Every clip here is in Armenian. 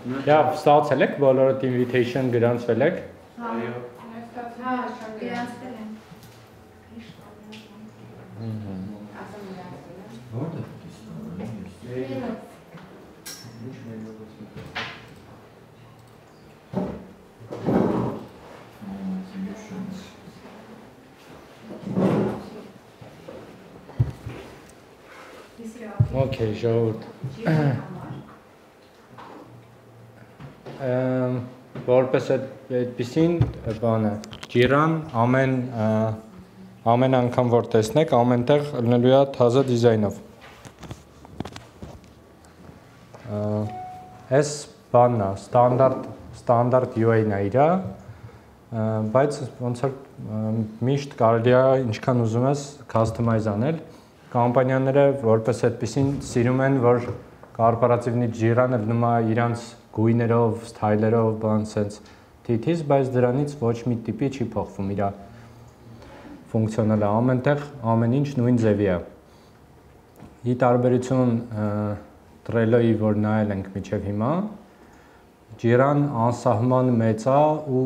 Լավ, ստացել եք բոլորդ invitation գրանցվել եք։ Այո։ Հա, գրանցվել են։ Որտե՞ղ է ստանում։ Okay, ժողովուրդ։ Որպես այդպեսին բանը, ջիրան ամեն անգամ որ տեսնեք, ամենտեղ լինելու է թազա դիզայնով։ Այս բանն է, ստանդարտ UI-ն է իրա, բայց ոնց որ միշտ կարելի է ինչքան ուզում ես customize անել։ Կամպանիաները որպես այդպեսին սիրում են, որ կորպորատիվնի ջիրանը լինում է իրանց գույներով, սթայլերով, բան sense թիթիզ, բայց դրանից ոչ մի տիպի չի փոխվում իր ֆունկցիոնալը, ամենտեղ ամեն ինչ նույն ձևի է։ Ի տարբերություն Trello-ի, որ նայել ենք մինչև հիմա, ջիրան անսահման մեծ է ու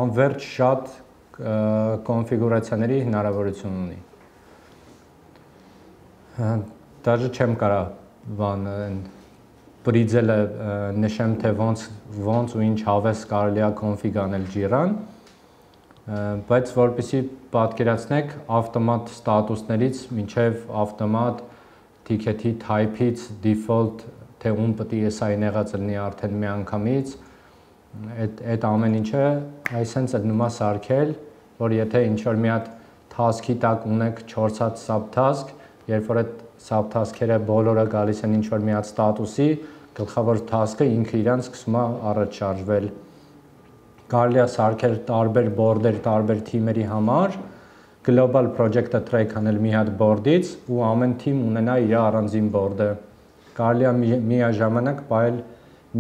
անվերջ շատ կոնֆիգուրացիաների հնարավորություն ունի։ Դաժե չեմ կարա բան բրիձելը նշեմ, թե ոնց ու ինչ հավես կարելի է կոնֆիգ անել ջիրան, բայց որպեսզի պատկերացնեք ավտոմատ ստատուսներից մինչև ավտոմատ ticket-ի type-ից default թե ում պետք է sign եղած լինի արդեն մի անգամից, այդ ամեն ինչը այսպես լինում է սարքել, որ եթե ինչ որ մի հատ task-ի տակ ունեք 4 հատ sub-task, երբ որ այդ sub-task-երը բոլորը գալիս են ինչ որ մի հատ ստատուսի, գլխավոր task-ը ինքը իրան սկսում է առաջ շարժվել։ Կարելի է սարքել տարբեր board-եր, տարբեր թիմերի համար, global project-ը track անել մի հատ board-ից ու ամեն թիմ ունենա իր առանձին board-ը։ Կարելի է միաժամանակ պահել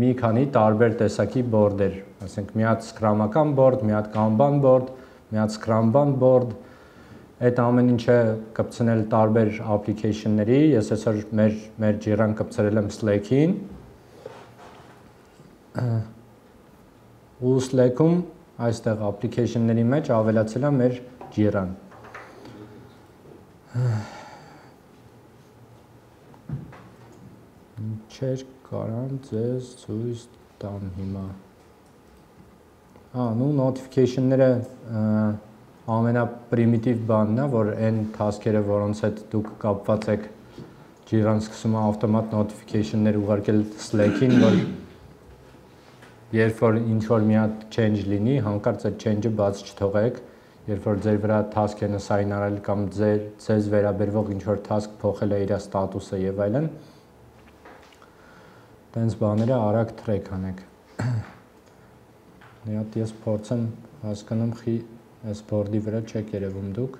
մի քանի տարբեր տեսակի board-եր, ասենք մի հատ scrum-ական board, մի հատ kanban board, մի հատ scrum-ban board, այդ ամեն ինչը կպցնել տարբեր application-ների, ես այսօր մեր ջիրան կպցրել եմ Slack-ին, ու Slack-ում այստեղ application-ների մեջ ավելացել է մեր ջիրան։ Ինչեր կարամ ձեզ ցույց տամ հիմա։ Նու notification-ները ամենապրիմիտիվ բանն է, որ այն task-երը, որոնց հետ դուք կապված եք, ջիրան սկսում է ավտոմատ notification-ներ ուղարկել Slack-ին, որ երբ որ ինչ-որ մի հատ change լինի, հանկարծ այդ change-ը բաց չթողեք, երբ որ ձեր վրա task են assign արել կամ ձեզ վերաբերվող ինչ-որ task փոխել է իր ստատուսը եւ այլն, տենց բաները արագ track անեք։ Մի հատ ես փորձեմ հասկանամ այս board-ի վրա չեք երևում դուք։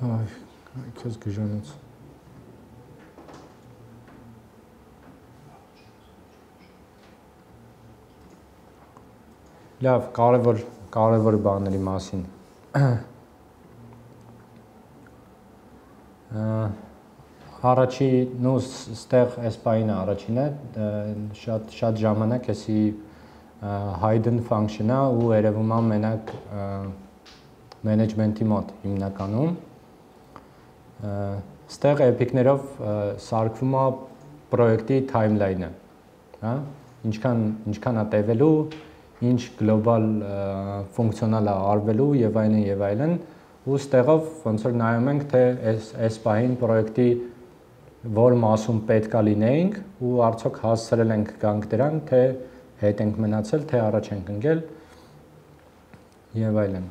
Այ, քեզ գժանոց։ Լավ, կարևոր բաների մասին։ Առաջի, նու ստեղ այս բանը առաջին է, շատ ժամանակ էսի hidden function-ը ու երևում է մենակ management-ի մոտ հիմնականում։ Ստեղ epic-ներով սարքվում է պրոյեկտի timeline-ը, հա, ինչքան է տևելու, ինչ գլոբալ ֆունկցիոնալ է արվելու եւ այլն, ու ստեղով ոնց որ նայում ենք, թե այս պահին պրոյեկտի որ մասում պետք է լինեինք ու արդյոք հասցրել ենք գանք դրան, թե հետ ենք մնացել, թե առաջ ենք ընկել եւ այլն։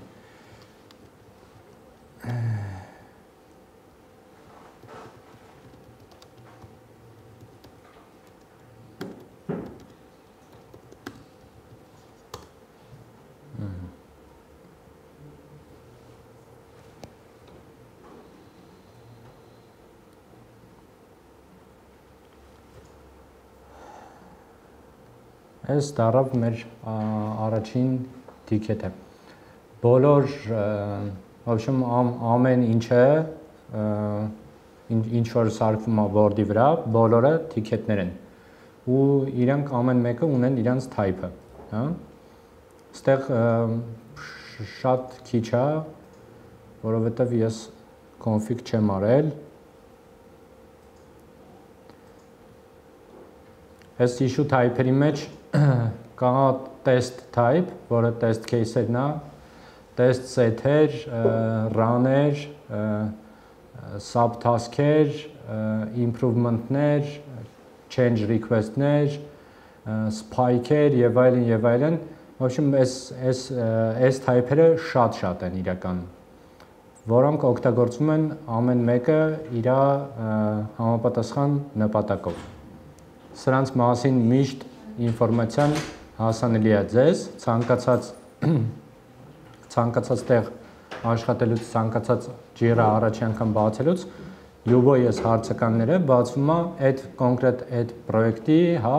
Այս դարավ մեր առաջին ticket-ը։ Բոլոր в общем ամեն ինչը ինչ որ սարքվում է board-ի վրա, բոլորը ticket-ներ են։ Ու իրանք ամեն մեկը ունեն իրանց type-ը, հա։ Այստեղ շատ քիչ է, որովհետև ես config չեմ արել։ Այս issue type-երի մեջ կա test type, որը test case-երն է, test set-էր, run-էր, sub-task-էր, improvement-ներ, change request-ներ, spike-էր եւ այլն, В общем, այս type-երը շատ են իրականում, որոնք օգտագործվում են ամեն մեկը իր համապատասխան նպատակով։ Սրանց մասին միշտ ինֆորմացիան հասանելի է ձեզ, ցանկացած տեղ աշխատելուց, ցանկացած ջիրա առաջի անգամ բացելուց, յուբոյ այս հարցականները բացվում է այդ կոնկրետ այդ պրոյեկտի, հա,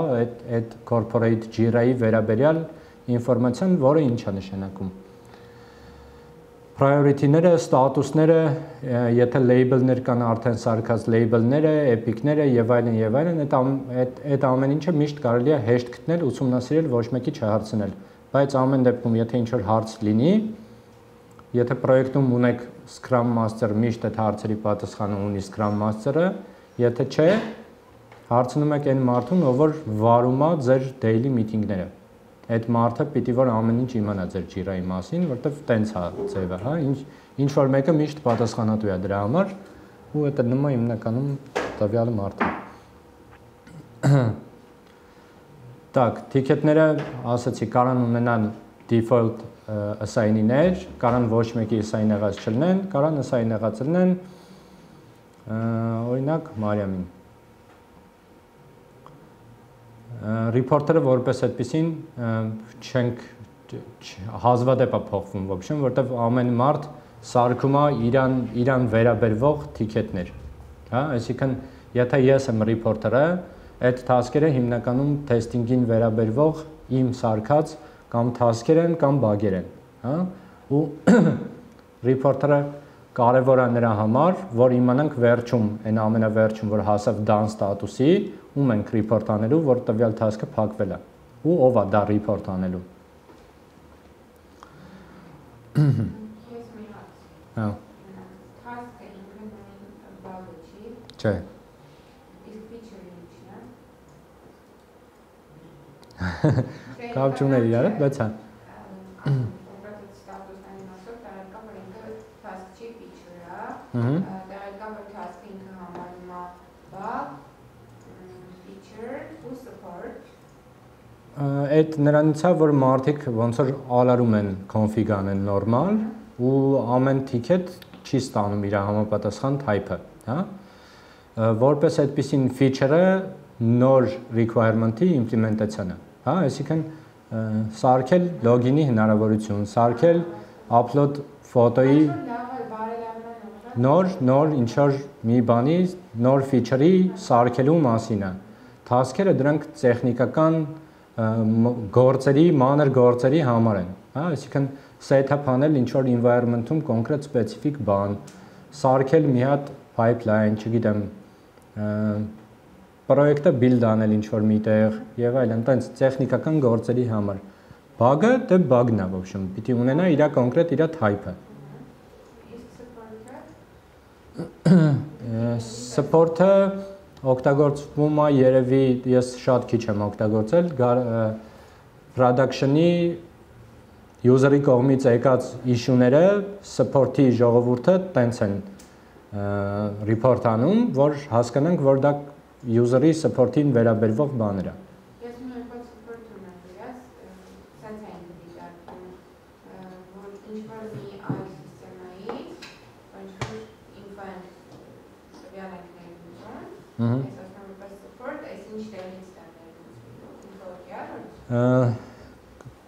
այդ corporate ջիրայի վերաբերյալ ինֆորմացիան, որը ինչ է նշանակում։ Priority-ները, ստատուսները, եթե label-ներ կան արդեն սարքած label-ները, epic-ները եւ այլն, այդ ամեն ինչը միշտ կարելի է հեշտ գտնել, ուսումնասիրել, ոչ մեկի չհարցնել։ Բայց ամեն դեպքում, եթե ինչ-որ հարց լինի, եթե պրոյեկտում ունեք Scrum Master, միշտ այդ հարցերի պատասխանը ունի Scrum Master-ը, եթե չէ, հարցնում եք այն մարդուն, ով որ վարում է ձեր daily meeting-ները։ Այդ մարդը պիտի որ ամեն ինչ իմանա ձեր ջիրայի մասին, որտեվ տենց է ձևը, հա, ինչ որ մեկը միշտ պատասխանատու է դրա համար, ու դա նույնը հիմնականում տվյալ մարդը։ Так, ticket-ները, ասացի, կարան ունենան default assign-իներ, կարան ոչ մեկի assign եղած չլինեն, կարան assign եղած լինեն, օրինակ Մարիամին։ Reporter-ը որպես այդպեսին չենք հազվադեպ է փոխվում, в общем, որտեվ ամեն մարդ սարքում է իրան վերաբերվող ticket-ներ, հա, այսինքն եթե ես եմ reporter-ը, այդ task-երը հիմնականում testing-ին վերաբերվող իմ սարքած կամ task-եր են կամ bug-եր են, հա, ու reporter-ը կարևոր է նրա համար, որ իմանանք վերջում, այն ամենավերջում, որ հասավ done status-ի, ում ենք report անելու, որ տվյալ task-ը փակվել է, ու ով է դա report անելու։ Ես մի հատ։ Հա։ Task-ը ինքնին բաղը չի։ Չէ։ Իսկ feature-ը ինչն է։ Կապ չուներ իրար, բայց հա։ Կոնկրետ ստատուսային մասով տեղեկա, որ ինքը task չի feature-ը, տեղեկա, որ task-ը ինքը համարում է bug, feature ու support։ Այդ նրանից է, որ մարդիկ ոնց որ ալարում են config անեն նորմալ ու ամեն ticket չի ստանում իր համապատասխան type-ը, հա։ Որպես այդպիսին feature-ը նոր requirement-ի implementation-ը, հա, այսինքն սարքել login-ի հնարավորություն, սարքել upload ֆոտոյի նոր ինչ-որ մի բանի, նոր feature-ի սարքելու մասին է։ Task-երը դրանք տեխնիկական գործերի, մանր գործերի համար են, հա, այսինքն set-up անել ինչ-որ environment-ում կոնկրետ specific բան, սարքել մի հատ pipeline, չգիտեմ, պրոյեկտը build անել ինչ-որ միտեղ եւ այլն, տենց տեխնիկական գործերի համար։ Bug-ը դե bug-ն է, в общем, պիտի ունենա իր կոնկրետ իր type-ը։ Support-ը օգտագործվում է երևի ես շատ քիչ եմ օգտագործել production-ի user-ի կողմից եկած issue-ները support-ի ժողովուրդը տենց են report անում, որ հասկանանք, որ դա user-ի support-ին վերաբերվող բաներ է։ Ես մի հատ support ունեմ դրած, սենց այն դիտարկում, որ ինչ-որ մի այլ սիստեմայից, ինչ-որ info-ն տվյալ ենք ներգուզում, ես ասում եմ որպես support, այս ինչ տեղից դա ներգուզում,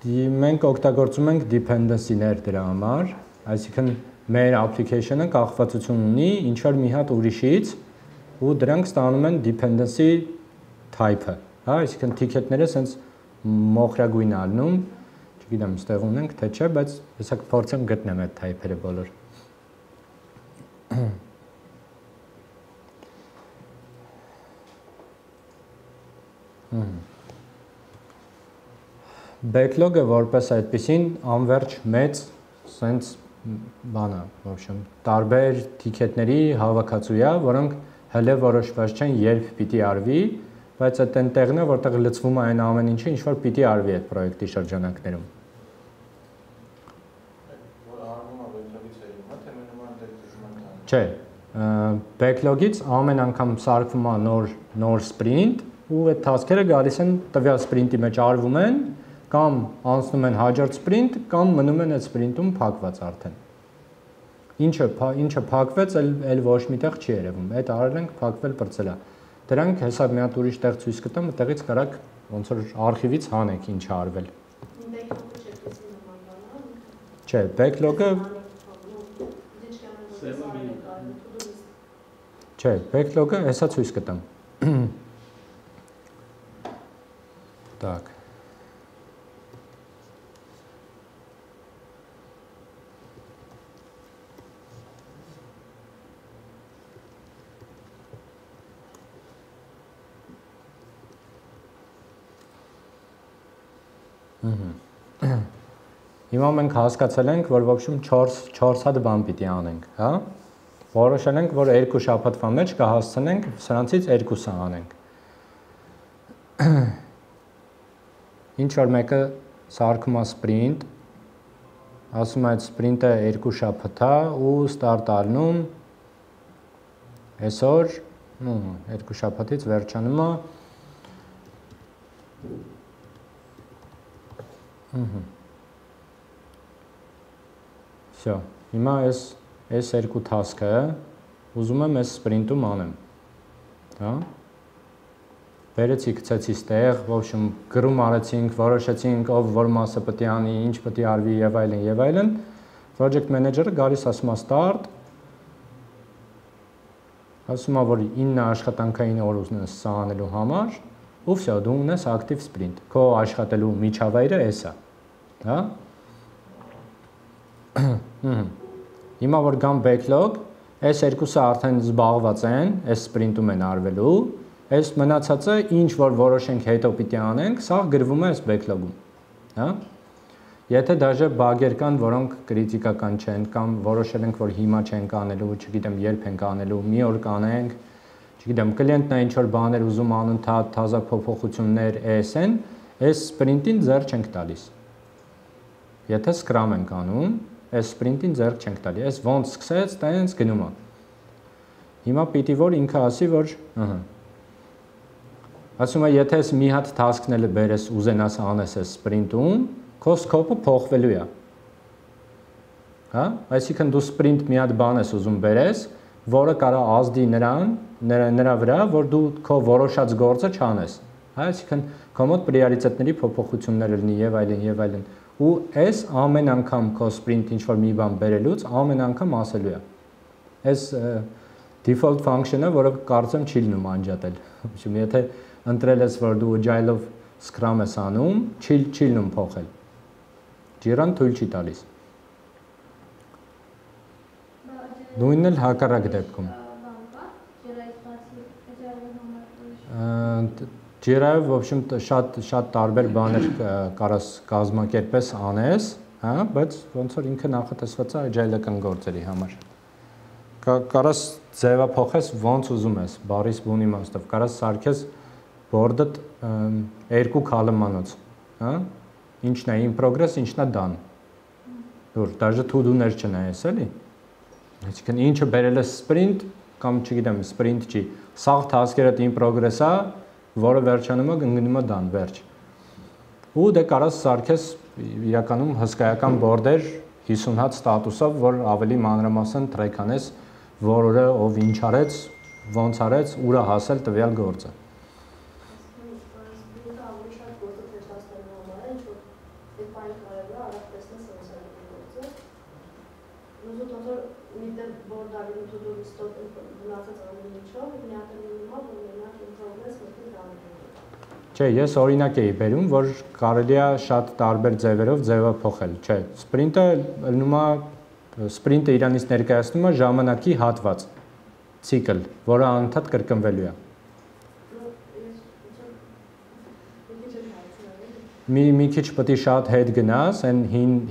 Մենք օգտագործում ենք dependency-ներ դրա համար, այսինքն մեր application-ը կախվածություն ունի ինչ-որ մի հատ ուրիշից ու դրանք ստանում են dependency type-ը, հա, այսինքն ticket-ները սենց մոխրագույն ալնում, չգիտեմ, ստեղ ունենք թե չէ, բայց հեսա կփորձեմ գտնեմ այդ թայփերը բոլոր։ Backlog-ը որպես այդպեսին անverջ մեծ sense բանա, в общем, տարբեր տիկետների հավաքածու է, որոնք հələ որոշված չեն երբ պիտի արվի, բայց այդ այնտեղն է, որտեղ լցվում է այն ամեն ինչը, ինչ որ պիտի արվի այդ պրոյեկտի շրջանակներում։ Չէ, backlog-ից ամեն անգամ սարքվում է նոր sprint ու այդ task-երը գալիս են տվյալ sprint-ի մեջ արվում են կամ անցնում են հաջորդ sprint կամ մնում են այդ sprint-ում փակված արդեն։ Ինչը փակվեց, էլ ոչ միտեղ չի երևում։ Այդ արել ենք փակվել բրծելա։ Դրանք հեսա մի հատ ուրիշ տեղ ցույց կտամ, այդտեղից կարաք ոնց որ արխիվից հանեք ինչ է արվել։ Չէ, backlog-ը Չէ, backlog-ը հեսա ցույց կտամ։ Так. Հիմա մենք հասկացել ենք, որ ոբշում 4 հատ բան պիտի անենք, հա? Որոշել ենք, որ 2 շաբաթվա մեջ կհասցնենք սրանցից 2-ը անենք։ Ինչ որ մեկը սարքում է sprint, ասում է այդ sprint-ը 2 շաբաթ է ու start ալնում այսօր, 2 շաբաթից վերջանում է Всё, հիմա այս երկու task-ը ուզում եմ այս sprint-ում անեմ, հա? Վերեցի, գցեցի ստեղ, в общем, գրում արեցինք, որոշեցինք, ով որ մասը պետք է անի, ինչ պետք է արվի եւ այլն, project manager-ը գալիս ասում է start, ասում է, որ 9 աշխատանքային օր ուզում ես սա անելու համար, ու всё, դու ունես active sprint։ Քո աշխատելու միջավայրը էս է, հա? Հիմա որ գամ backlog, այս երկուսը արդեն զբաղված են, այս sprint-ում են արվելու, այս մնացածը ինչ որ որոշենք հետո պիտի անենք, սա գրվում է այս backlog-ում, հա? Եթե դաժե բագեր կան, որոնք կրիտիկական չեն կամ որոշել ենք, որ հիմա չենք անելու, չգիտեմ, երբ ենք անելու, մի օր կանենք, չգիտեմ, կլիենտն է ինչ որ բաներ ուզում անընդհատ թազա փոփոխություններ ASN, այս sprint-ին ձեռ չենք տալիս։ Եթե Scrum ենք անում, այս sprint-ին ձեռ չենք տալի։ Այս ոնց սկսեց, տենց գնում է։ Հիմա պիտի որ ինքը ասի, որ ասում է, եթե ես մի հատ task-ները բերես ուզենաս անես այս sprint-ում, քո scope-ը փոխվելու է։ Հա? Այսինքն դու sprint մի հատ բան ես ուզում բերես, որը կարող ազդի նրա վրա, որ դու քո որոշած գործը չանես։ Հա, այսինքն քո մոտ priority-ների փոփոխություններ լինի եւ այլն։ Ու այս ամեն անգամ քո sprint ինչ որ մի բան բերելուց ամեն անգամ ասելու է։ Այս default function-ը, որը կարծեմ չի լինում անջատել։ Ուրեմն եթե ընտրել ես, որ դու agile-ով Scrum ես անում, չի լինում փոխել։ Jira-ն թույլ չի տալիս։ Նույնն էլ հակառակ դեպքում։ Jira-ը, в общем, շատ տարբեր բաներ կարաս կազմակերպես անես, հա, բայց ոնց որ ինքը նախատեսված է agile-ական գործերի համար։ Կարաս ձևափոխես ոնց ուզում ես, բառից բուն իմաստով, կարաս սարքես board-դ 2 column-անոց, հա, ինչն է in progress, ինչն է done։ Դուր, դաժե to-do-ներ չնայես, էլի։ Այսինքն ինչը բերել ես sprint կամ չգիտեմ, sprint չի, սաղ task-երը in progress-ա, որը վերջանում է գնում է done, վերջ։ Ու դե կարաս սարքես իրականում հսկայական board-էր 50 հատ ստատուսով, որ ավելի մանրամասն track անես, որ օրը ով ինչ արեց, ոնց արեց, ուր է հասել տվյալ գործը։ Չէ, ես օրինակ էի բերում, որ կարելի է շատ տարբեր ձևերով ձևափոխել, չէ, սպրինտը իրանից ներկայացնում է ժամանակի հատված, ցիկլ, որը անընդհատ կրկնվելու է։ Մի քիչ պետք է շատ հետ գնաս, այն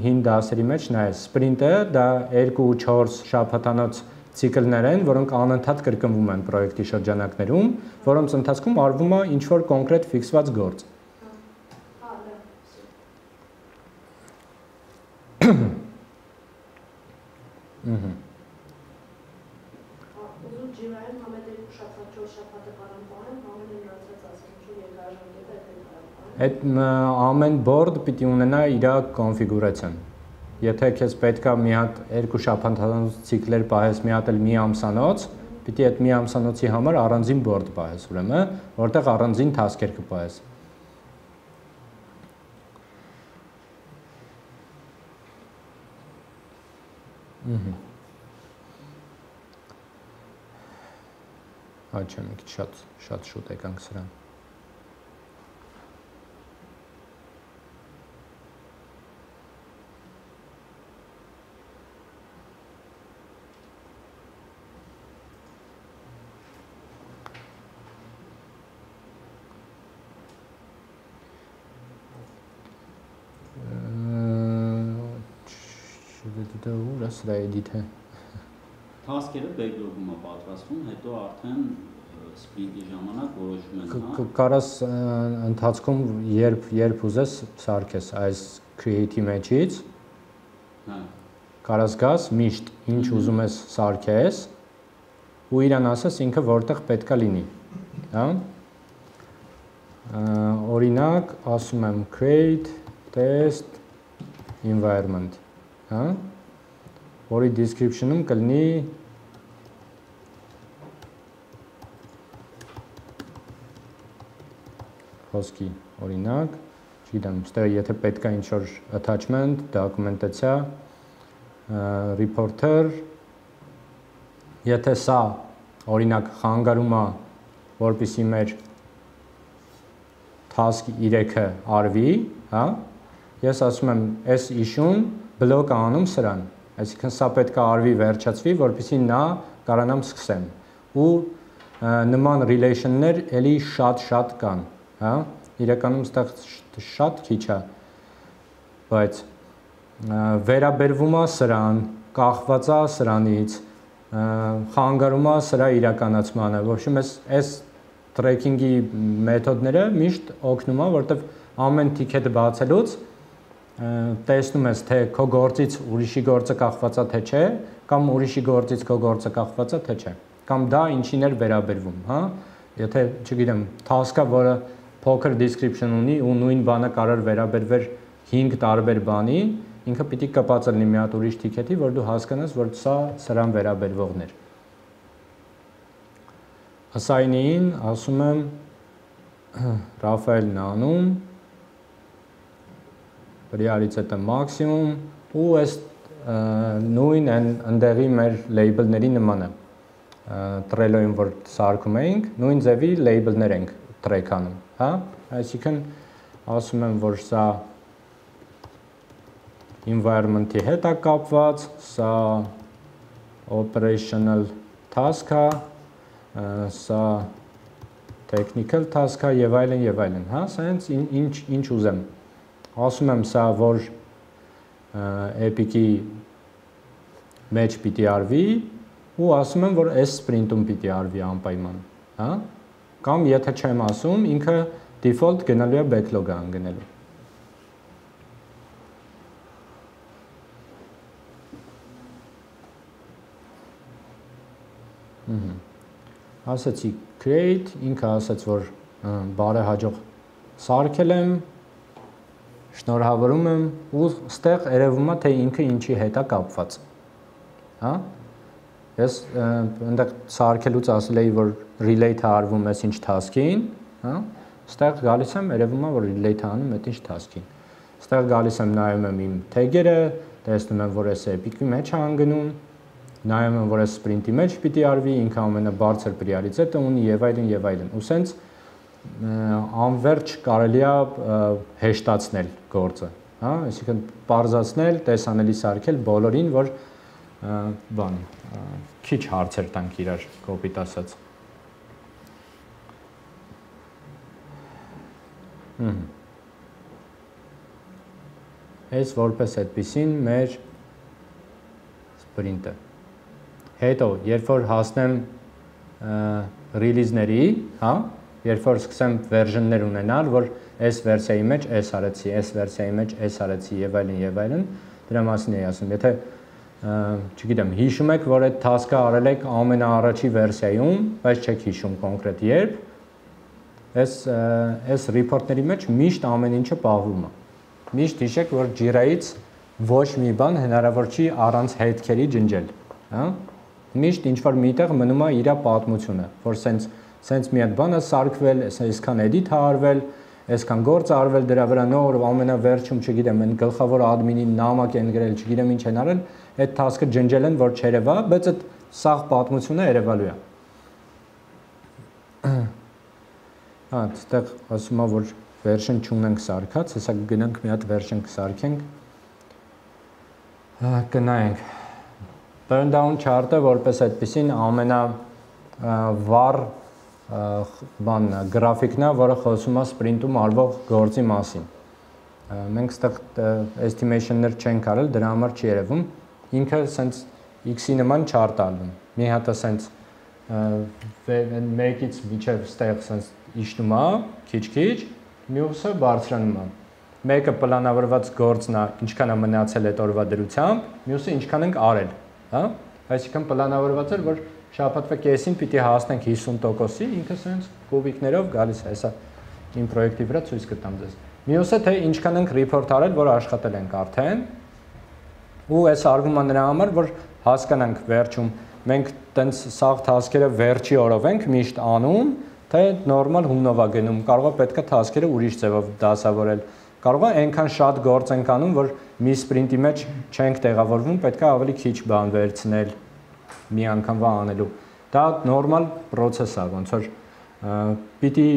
հին դասերի մեջ նայես, սպրինտը դա 2-4 շաբաթանոց ցիկլներ են, որոնք անընդհատ կրկնվում են պրոյեկտի շրջանակներում, որոնց ընթացքում արվում է ինչ-որ կոնկրետ ֆիքսված գործ։ Այդ ամեն բորդ պիտի ունենա իր կոնֆիգուրացիան։ Եթե քեզ պետք է մի հատ 2 շաբաթանոց ցիկլեր պահես, մի հատ էլ մի ամսանոց, պիտի այդ մի ամսանոցի համար առանձին բորդ պահես, ուրեմն, որտեղ առանձին թասքեր կպահես։ Այ չէ, մի քիչ շատ շուտ եկանք սրան։ Ուրա սրա էդիտ է։ Թասկերը բեքլոգում է պատրաստվում, հետո արդեն սպրինտի ժամանակ որոշում են։ Կարաս ընթացքում երբ ուզես սարքես այս create-ի մեջից։ Կարաս գաս միշտ ինչ ուզում ես սարքես ու իրան ասես ինքը որտեղ պետքա լինի, հա։ Օրինակ ասում եմ create test environment, հա։ Որի description-ում կլինի խոսքի օրինակ, չգիտեմ, ստեղ եթե պետք է ինչ-որ attachment, դոկումենտացիա, reporter, եթե սա օրինակ խանգարում է, որպեսզի մեր task 3-ը արվի, հա, ես ասում եմ այս issue-ն բլոկ անում սրան, այսինքն սա պետք է արվի վերջացվի, որպեսզի նա կարողանամ սկսեմ։ Ու նման relation-ներ էլի շատ կան, հա։ Իրականում ստեղ շատ քիչ է, բայց վերաբերվում է սրան, կախված է սրանից, խանգարում է սրա իրականացմանը։ В общем, այս tracking-ի մեթոդները միշտ օգնում է, որտեվ ամեն ticket բացելուց տեսնում ես, թե քո գործից ուրիշի գործը կախված է թե չէ, կամ ուրիշի գործից քո գործը կախված է թե չէ, կամ դա ինչին էր վերաբերվում, հա։ Եթե, չգիտեմ, task-ը, որը փոքր description ունի ու նույն բանը կարող վերաբերվեր 5 տարբեր բանի, ինքը պիտի կապած լինի մի հատ ուրիշ ticket-ի, որ դու հասկանաս, որ սա սրան վերաբերվողն էր։ Assign-ին ասում եմ Ռաֆայելն անում priority-ը մաքսիմում ու այս նույն ընդեղի մեր label-ների նմանը Trello-ին որ սարքում էինք, նույն ձևի label-ներ ենք track անում, հա, այսինքն ասում եմ, որ սա environment-ի հետ է կապված, սա operational task-ը, սա technical task-ը եւ այլն, հա, սա ինչ ուզեմ։ Ասում եմ սա, որ Epic-ի մեջ պիտի արվի ու ասում եմ, որ այս sprint-ում պիտի արվի անպայման, հա։ Կամ եթե չեմ ասում, ինքը default գնալու է backlog-ը անգնելու։ Ասացի create, ինքը ասաց, որ բարեհաջող սարքել եմ, շնորհավորում եմ ու ստեղ երևում է, թե ինքը ինչի հետ է կապված, հա։ Ես այնտեղ սարքելուց ասել էի, որ relate-ը արվում է ինչ task-ին, հա։ Ստեղ գալիս եմ, երևում է, որ relate-ը անում է ինչ task-ին։ Ստեղ գալիս եմ, նայում եմ իմ tag-երը, տեսնում եմ, որ այս Epic-ի մեջ է անգնում, նայում եմ, որ այս sprint-ի մեջ պիտի արվի, ինքը ամենաբարձր priority-ը ունի եւ այլն։ Ու սենց անverջ կարելի է հեշտացնել գործը, հա, այսինքն բարձրացնել, տեսանելի սարքել բոլորին, որ բան քիչ հարցեր տանք իրար կոպիտ ասած։ Այս որպես այդպեսին մեր սպրինտը։ Հետո, երբ որ հասնեմ ռիլիզների, հա, երբ որ սկսեմ վերժններ ունենալ, որ այս վերսիայի մեջ այս արեցի, այս վերսիայի մեջ այս արեցի եւ այլն, դրա մասին էի ասում։ Եթե չգիտեմ, հիշում եք, որ այդ task-ը արել եք ամենաառաջի վերսիայում, բայց չեք հիշում կոնկրետ երբ, այս report-ների մեջ միշտ ամեն ինչը պահվում է։ Միշտ հիշեք, որ Jira-ից ոչ մի բան հնարավոր չի առանց հետքերի ջնջել, հա։ Միշտ ինչ-որ միտեղ մնում է իր պատմությունը, որ սենց մի հատ բան է սարքվել, այսքան edit է արվել, այսքան գործ է արվել դրա վրա, նոր ամենավերջում, չգիտեմ, այն գլխավոր admin-ի նամակ են գրել, չգիտեմ ինչ են արել, այդ task-ը ջնջել են, որ չերևա, բայց այդ սաղ պատմությունը երևալու է։ Հա, այդտեղ ասում է, որ version չունենք սարքած, հեսա գնանք մի հատ version կսարքենք, կնայենք, burn down chart-ը որպես այդպեսին ամենավառ գրաֆիկն է, որը խոսում է sprint-ում արվող գործի մասին, մենք ստեղ estimation-ներ չենք արել, դրա համար չի երևում, ինքը սենց x-ի նման chart ալվում, մի հատը սենց մեկից միջև ստեղ սենց իշնում է, քիչ-քիչ, մյուսը բարձրանում է։ Մեկը պլանավորված գործն է, ինչքան է մնացել այդ օրվա դրությամբ, մյուսը ինչքան ենք արել, հա? Այսինքն պլանավորված էր, որ շաբաթվա կեսին պիտի հասնենք 50%-ի, ինքը սենց կուբիկներով գալիս է, հեսա իմ պրոյեկտի վրա ցույց կտամ ձեզ։ Մյուսը թե ինչքան ենք report արել, որ աշխատել ենք արդեն, ու այս արվում է նրա համար, որ հասկանանք վերջում, մենք տենց սաղ task-երը վերջի օրով ենք միշտ անում, թե նորմալ հումնով է գնում, կարող է պետք է task-երը ուրիշ ձևով դասավորել, կարող է այնքան շատ գործ ենք անում, որ մի sprint-ի մեջ չենք տեղավորվում, պետք է ավելի քիչ բան վերցնել մի անգամվա անելու։ Դա նորմալ process է, ոնց որ պիտի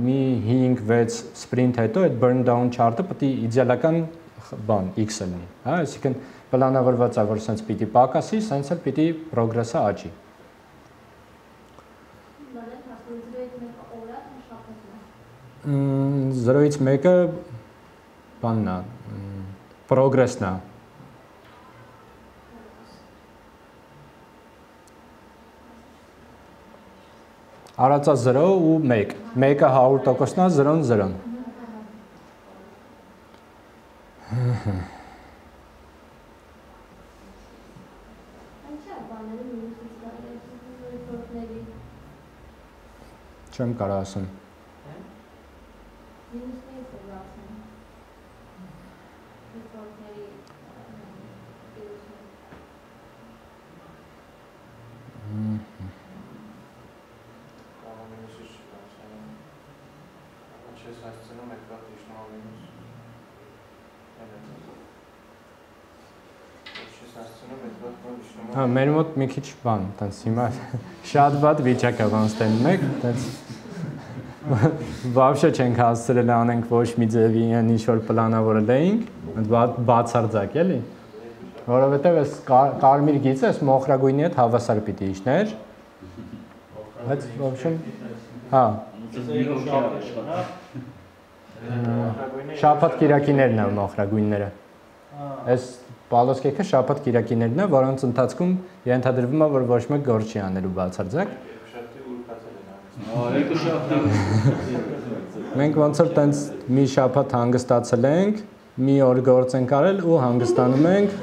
մի 5-6 sprint հետո այդ burn down chart-ը պիտի իդեալական բան x-ը լինի, հա, այսինքն պլանավորված է, որ սենց պիտի պակասի, սենց էլ պիտի progress-ը աճի։ 0-ից 1-ը բանն է, progress-ն է։ Արածա 0 ու 1, 1-ը 100%-ն է, 0-ն 0-ն։ Չեմ կարող ասում։ Հա, մեր մոտ մի քիչ բան, տենց հիմա շատ վատ վիճակ է բան ստենում եք, տենց Вообще չենք հասցրել անենք ոչ մի ձևի այն ինչ-որ պլանավորել էինք, բացարձակ էլի, որովհետև այս կարմիր գիծը այս մոխրագույնի հետ հավասար պիտի իջներ, բայց ոբշեմ, հա, շաբաթ կիրակիներն է մոխրագույնները, այս պալոսկեքը շաբաթ կիրակիներն է, որոնց ընթացքում ենթադրվում է, որ ոչ մեկ գործ չի անելու բացարձակ, Մենք ոնց որ տենց մի շաբաթ հանգստացել ենք, մի օր գործ ենք արել ու հանգստանում ենք,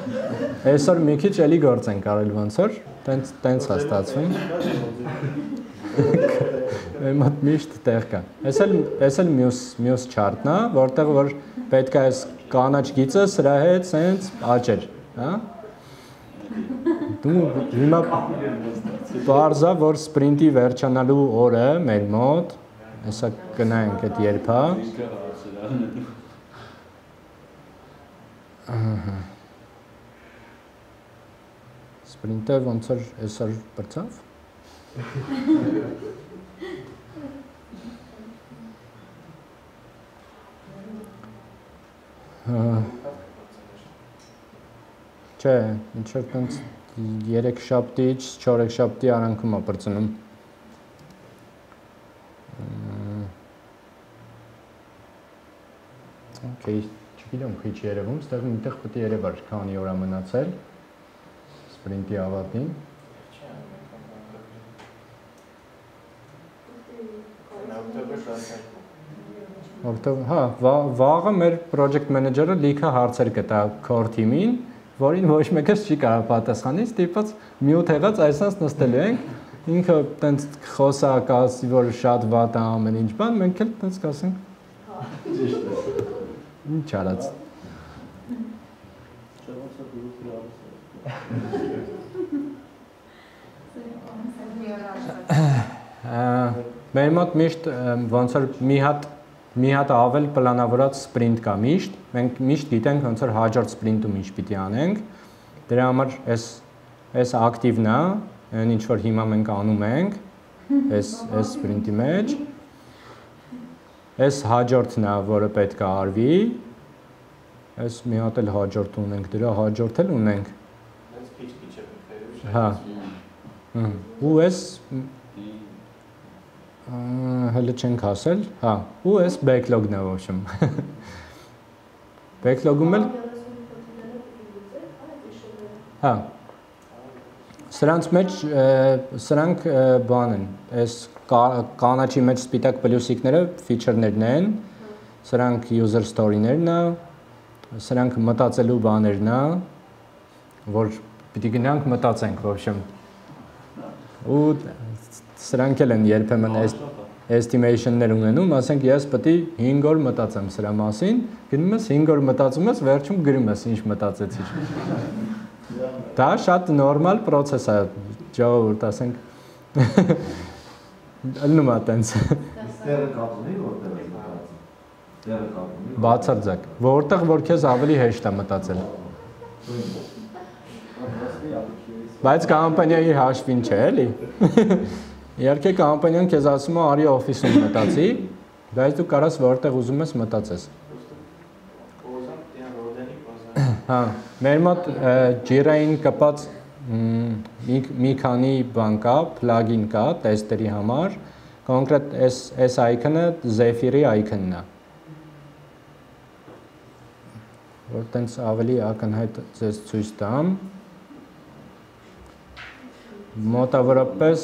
այսօր մի քիչ էլի գործ ենք արել ոնց որ, տենց է ստացվում։ Մոտ միշտ տեղ կա։ Այս էլ մյուս chart-ն է, որտեղ որ պետք է այս կանաչ գիծը սրա հետ սենց աճեր, հա։ Դու հիմա բարձա, որ սպրինտի վերջանալու օրը մեր մոտ, հեսա կնայենք այդ երբ է, սպրինտը ոնց որ այսօր բրծավ, Չէ, ինչ որ տենց 3 շաբթից 4 շաբթի արանքում է բրծնում։ Okay, չգիտեմ քիչ երևում, ստեղ միտեղ պետք է երևար քանի օր է մնացել սպրինտի ավարտին։ Հա, վաղը մեր project manager-ը լիքը հարցեր կտա core team-ին, որին ոչ մեկը չի կարող պատասխանել, ստիպված mute եղած այսպես նստելու ենք։ Ինքը տենց խոսա կասի, որ շատ վատ է ամեն ինչ բան, մենք էլ տենց կասենք։ Ինչ արած։ Մեր մոտ միշտ ոնց որ մի հատ ավել պլանավորած սպրինտ կա միշտ, մենք միշտ գիտենք ոնց որ հաջորդ սպրինտում ինչ պիտի անենք։ Դրա համար այս ակտիվն է, այն ինչ որ հիմա մենք անում ենք, այս սպրինտի մեջ։ Այս հաջորդն է, որը պետք է արվի։ Այս մի հատ էլ հաջորդ ունենք, դրա հաջորդ էլ ունենք։ Այս քիչ է փոխել։ Հա։ Ու այս հələ չենք ասել, հա, ու այս backlog-ն է в общем։ Backlog-ում էլ հա։ Սրանց մեջ սրանք բան են, այս կանաչի մեջ սպիտակ պլյուսիկները feature-ներն են, սրանք user story-ներն է, սրանք մտածելու բաներն է, որ պիտի գնանք մտածենք в общем։ Ու սրանք էլ են երբեմն estimation-ներ ունենում, ասենք ես պետք է 5 օր մտածեմ սրա մասին, գնում ես 5 օր մտածում ես, վերջում գրում ես ինչ մտածեցիր։ Դա շատ նորմալ process է, ժողովուրդ, ասենք։ Ելնում է տենց։ Տեղը կապունի, որտեղ ես մտածում։ Տեղը կապունի։ Բացարձակ, որտեղ որ քեզ ավելի հեշտ է մտածել։ Բայց կամպանիայի հաշվին չէ, էլի։ Իհարկե կամպանիան քեզ ասում է արի օֆիսում մտածի, բայց դու կարաս որտեղ ուզում ես մտածես։ Հա, մեր մոտ Jira-ին կապած մի քանի բան կա, plugin կա տեստերի համար, կոնկրետ այս icon-ը Zephyr-ի icon-ն է։ Որ տենց ավելի ակնհայտ ձեզ ցույց տամ։ Մոտավորապես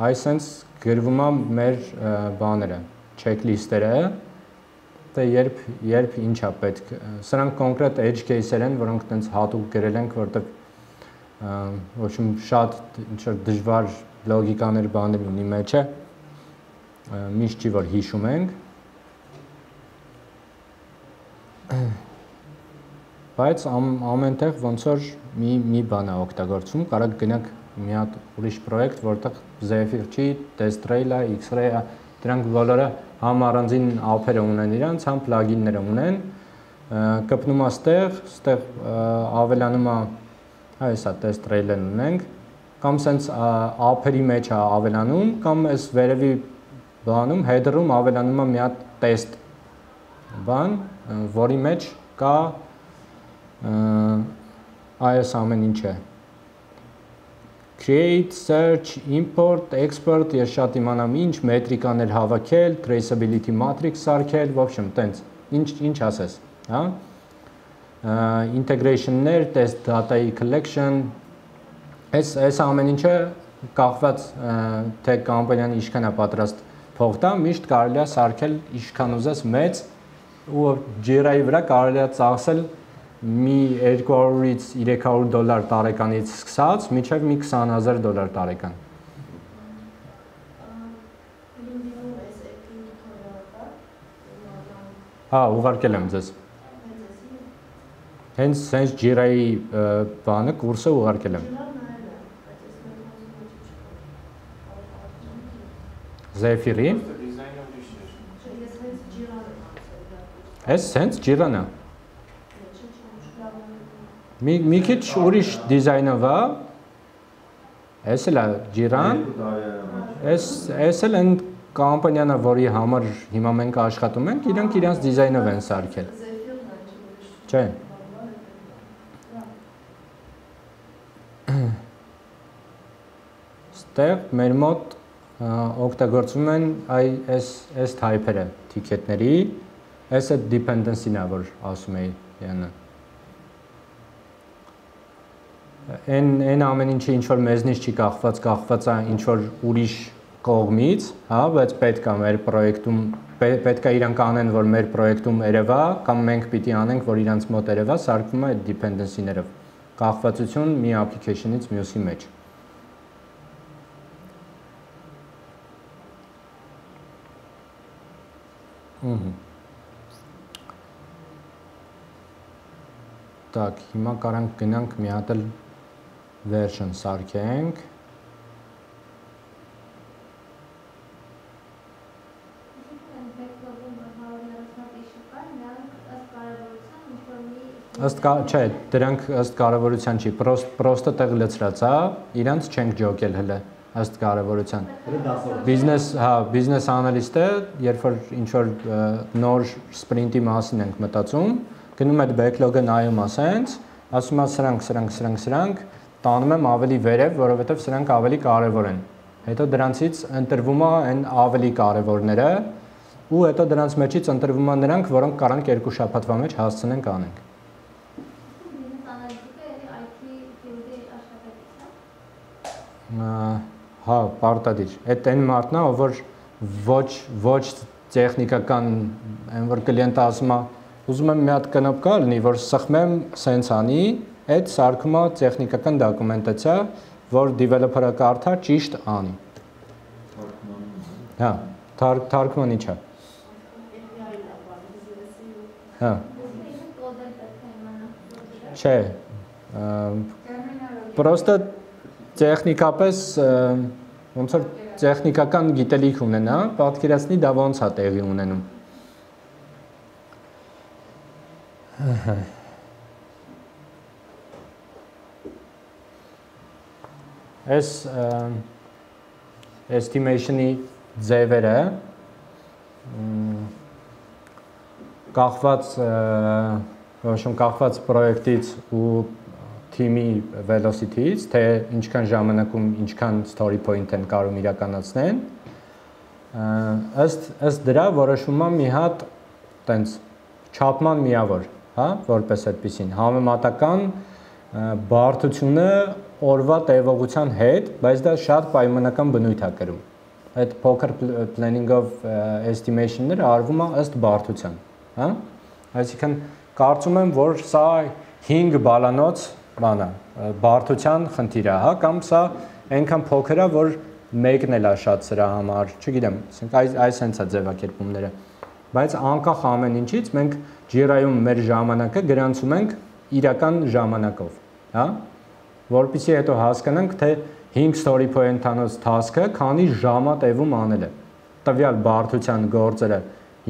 այսպես գրվում է մեր բաները, checklist-երը, թե երբ ինչ է պետք։ Սրանք կոնկրետ edge case-եր են, որոնք տենց հատուկ գրել ենք, որտեղ ոչ շատ ինչ որ դժվար լոգիկաներ բաներ ունի մեջը, միշտ չի որ հիշում ենք։ Բայց ամենտեղ ոնց որ մի բան է օգտագործվում, կարող գնանք մի հատ ուրիշ պրոյեկտ, որտեղ Zephyr չի, TestRail-ը, X-Ray-ը, դրանք բոլորը համ առանձին app-երը ունեն իրանց, համ plugin-ները ունեն, կպնում է ստեղ ավելանում է, այսա TestRail-ն ունենք, կամ սենց app-երի մեջ է ավելանում, կամ այս վերևի բանում, header-ում ավելանում է մի հատ test բան, որի մեջ կա այս ամեն ինչը։ Create, search, import, export, ես շատ իմանամ ինչ, մետրիկաներ հավաքել, traceability matrix սարքել, в общем, տենց, ինչ ասես, հա։ Integration-ներ, test data-ի collection, այս ամեն ինչը կախված թե կամպանիան ինչքան է պատրաստ փող տա, միշտ կարելի է սարքել ինչքան ուզես մեծ ու Jira-ի վրա կարելի է ծախսել մի $200-ից $300 տարեկանից սկսած մինչև մի $20,000 տարեկան։ Հա, ուղարկել եմ ձեզ։ Հենց Jira-ի բանը, կուրսը ուղարկել եմ։ Zephyr-ի։ Այս հենց Jira-ն է։ Մի քիչ ուրիշ դիզայնով է, այս էլ է Jira-ն, այս էլ են կամպանիան, որի համար հիմա մենք աշխատում ենք, իրանք իրանց դիզայնով են սարքել։ Չէ։ այստեղ մեր մոտ օգտագործվում են այս type-երը ticket-ների, այս է dependency-ն է, որ ասում էի յանը։ Այն ամեն ինչը ինչ որ մեզնից չի կախված է ինչ որ ուրիշ կողմից, հա, բայց պետք է մեր պրոյեկտում պետք է իրանք անեն, որ մեր պրոյեկտում երևա, կամ մենք պիտի անենք, որ իրանց մոտ երևա, սարքվում է այդ dependency-ներով։ Կախվածություն մի application-ից մյուսի մեջ։ Так, հիմա կարանք գնանք մի հատ էլ version սարքենք։ Չէ, դրանք ըստ կարևորության չի, պրոստը տեղ լցրած է, իրանց չենք ջոկել հələ ըստ կարևորության։ Բիզնես անալիստը, երբ որ ինչ որ նոր սպրինտի մասին ենք մտածում, գնում այդ backlog-ը նայում ասենց, ասում է սրանք, տանում եմ ավելի վերև, որովհետև սրանք ավելի կարևոր են։ Հետո դրանցից ընտրվում է այն ավելի կարևորները, ու հետո դրանց մեջից ընտրվում է նրանք, որոնք կարանք 2 շաբաթվա մեջ հասցնենք անենք։ Հա, պարտադիր։ Այդ այն մարդն է, որ ոչ տեխնիկական, այն որ կլիենտը ասում է, ուզում եմ մի հատ կնոպկա լինի, որ սխմեմ սենց անի, այդ սարքում է տեխնիկական դոկումենտացիա, որ developer-ը կարդա ճիշտ անի։ Հա, թարգմանի չէ։ Հա։ Չէ։ Պրոստը տեխնիկապես ոնց որ տեխնիկական գիտելիք ունենա, պատկերացնի դա ոնց է տեղի ունենում։ Այս estimation-ի ձևերը կախված պրոյեկտից ու թիմի velocity-ից, թե ինչքան ժամանակում ինչքան story point են կարող իրականացնեն, ըստ դրա որոշվում է մի հատ տենց չափման միավոր, հա, որպես այդպեսին, համեմատական բարդությունը օրվա տևողության հետ, բայց դա շատ պայմանական բնույթ է կրում։ Այդ poker planning-ով estimation-ները արվում է ըստ բարդության, հա։ Այսինքն կարծում եմ, որ սա 5 բալանոց բան է, բարդության խնդիր է, հա, կամ սա այնքան փոքր է, որ մեկն էլ է շատ սրա համար, չգիտեմ, այս հենց է ձևակերպումները։ Բայց անկախ ամեն ինչից մենք Jira-ում մեր ժամանակը գրանցում ենք իրական ժամանակով, հա, որպեսզի հետո հասկանանք, թե 5 story point-անոց task-ը քանի ժամ է տևում անելը։ Տվյալ բարդության գործերը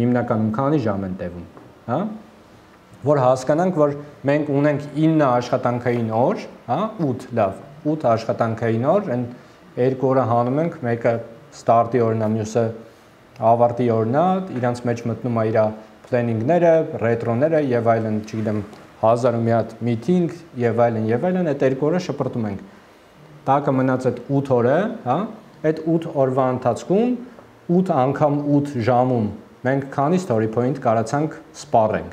հիմնականում քանի ժամ են տևում, հա, որ հասկանանք, որ մենք ունենք 9 աշխատանքային օր, հա, 8, լավ, 8 աշխատանքային օր, այն 2 օրը հանում ենք, մեկը start-ի օրն է, մյուսը ավարտի օրն է, իրանց մեջ մտնում է իր planning-ները, retro-ները եւ այլն, չգիտեմ, 1000 ու մի հատ meeting եւ այլն, այդ 2 օրը շպրտում ենք։ Տակը մնաց այդ 8 օրը, հա, այդ 8 օրվա ընթացքում 8 անգամ 8 ժամում մենք քանի story point կարացանք սպառենք։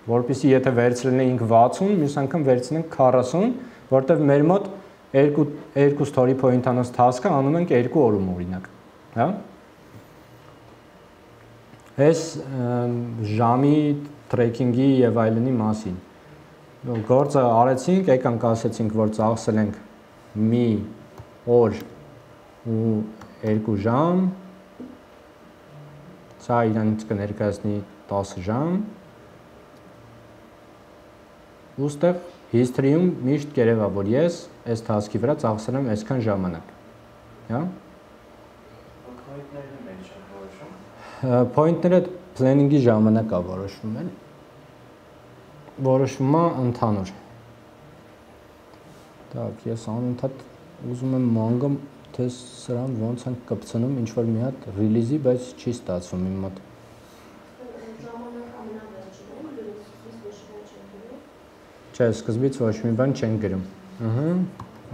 Որպեսզի եթե վերցնենք 60, մյուս անգամ վերցնենք 40, որտեղ մեր մոտ երկու story point-անոց task-ը անում ենք 2 օրում օրինակ, հա։ Այս ժամի tracking-ի եւ այլնի մասին։ Գործը արեցինք, եկանք ասեցինք, որ ծախսել ենք մի օր ու 2 ժամ, սա իրանց կներկայացնի 10 ժամ, ուստեղ history-ում միշտ կերևա, որ ես այս task-ի վրա ծախսել եմ այսքան ժամանակ, հա։ Point-ները planning-ի ժամանակ է որոշվում են, որոշվում է ընդհանուր։ Так, ես անընդհատ ուզում եմ մանգամ, թե սրան ոնց են կպցնում ինչ-որ մի հատ release-ի, բայց չի ստացվում իմ մոտ։ Չէ, սկզբից ոչ մի բան չեն գրում։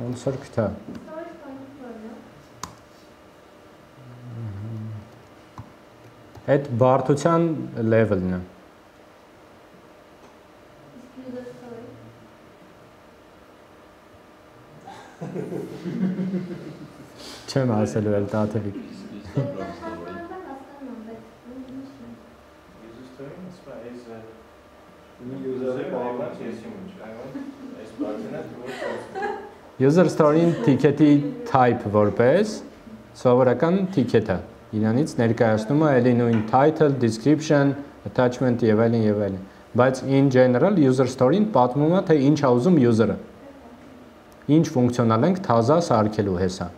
Ոնց որ գտա։ այդ բարդության level-ն է։ Չեմ ասելու էլ տաթևիկ։ User story-ին ticket-ի type որպես սովորական ticket-ը։ Իրանից ներկայացնում է էլի նույն title, description, attachment եւ այլն եւ այլն։ Բայց in general user story-ին պատմում է թե ինչ է ուզում user-ը։ Ինչ ֆունկցիոնալ ենք թազա սարքելու հեսա։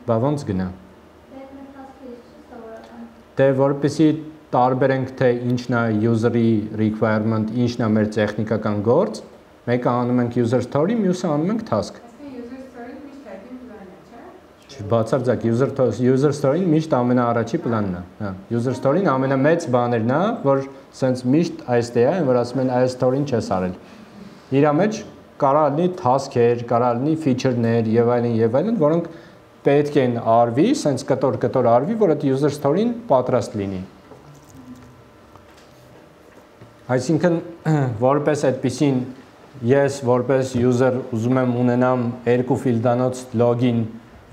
Բա ոնց գնա։ Դե որպեսի տարբերենք թե ինչն է user-ի requirement, ինչն է մեր տեխնիկական գործ, մեկը անում ենք user story, մյուսը անում ենք task։ User story-ն միշտ հետին պլանն է, չէ՞։ Բացարձակ user story-ն միշտ ամենաառաջի պլանն է։ Հա, user story-ն ամենամեծ բաներն է, որ սենց միշտ այստեղ է, որ ասում են այս story-ն չես արել։ Իրա մեջ կարա լինի task-եր, կարա լինի feature-ներ եւ այլն, որոնք պետք են արվի, սենց կտոր արվի, որ այդ user story-ն պատրաստ լինի։ Այսինքն որպես այդպեսին ես որպես user ուզում եմ ունենամ երկու ֆիլդանոց login,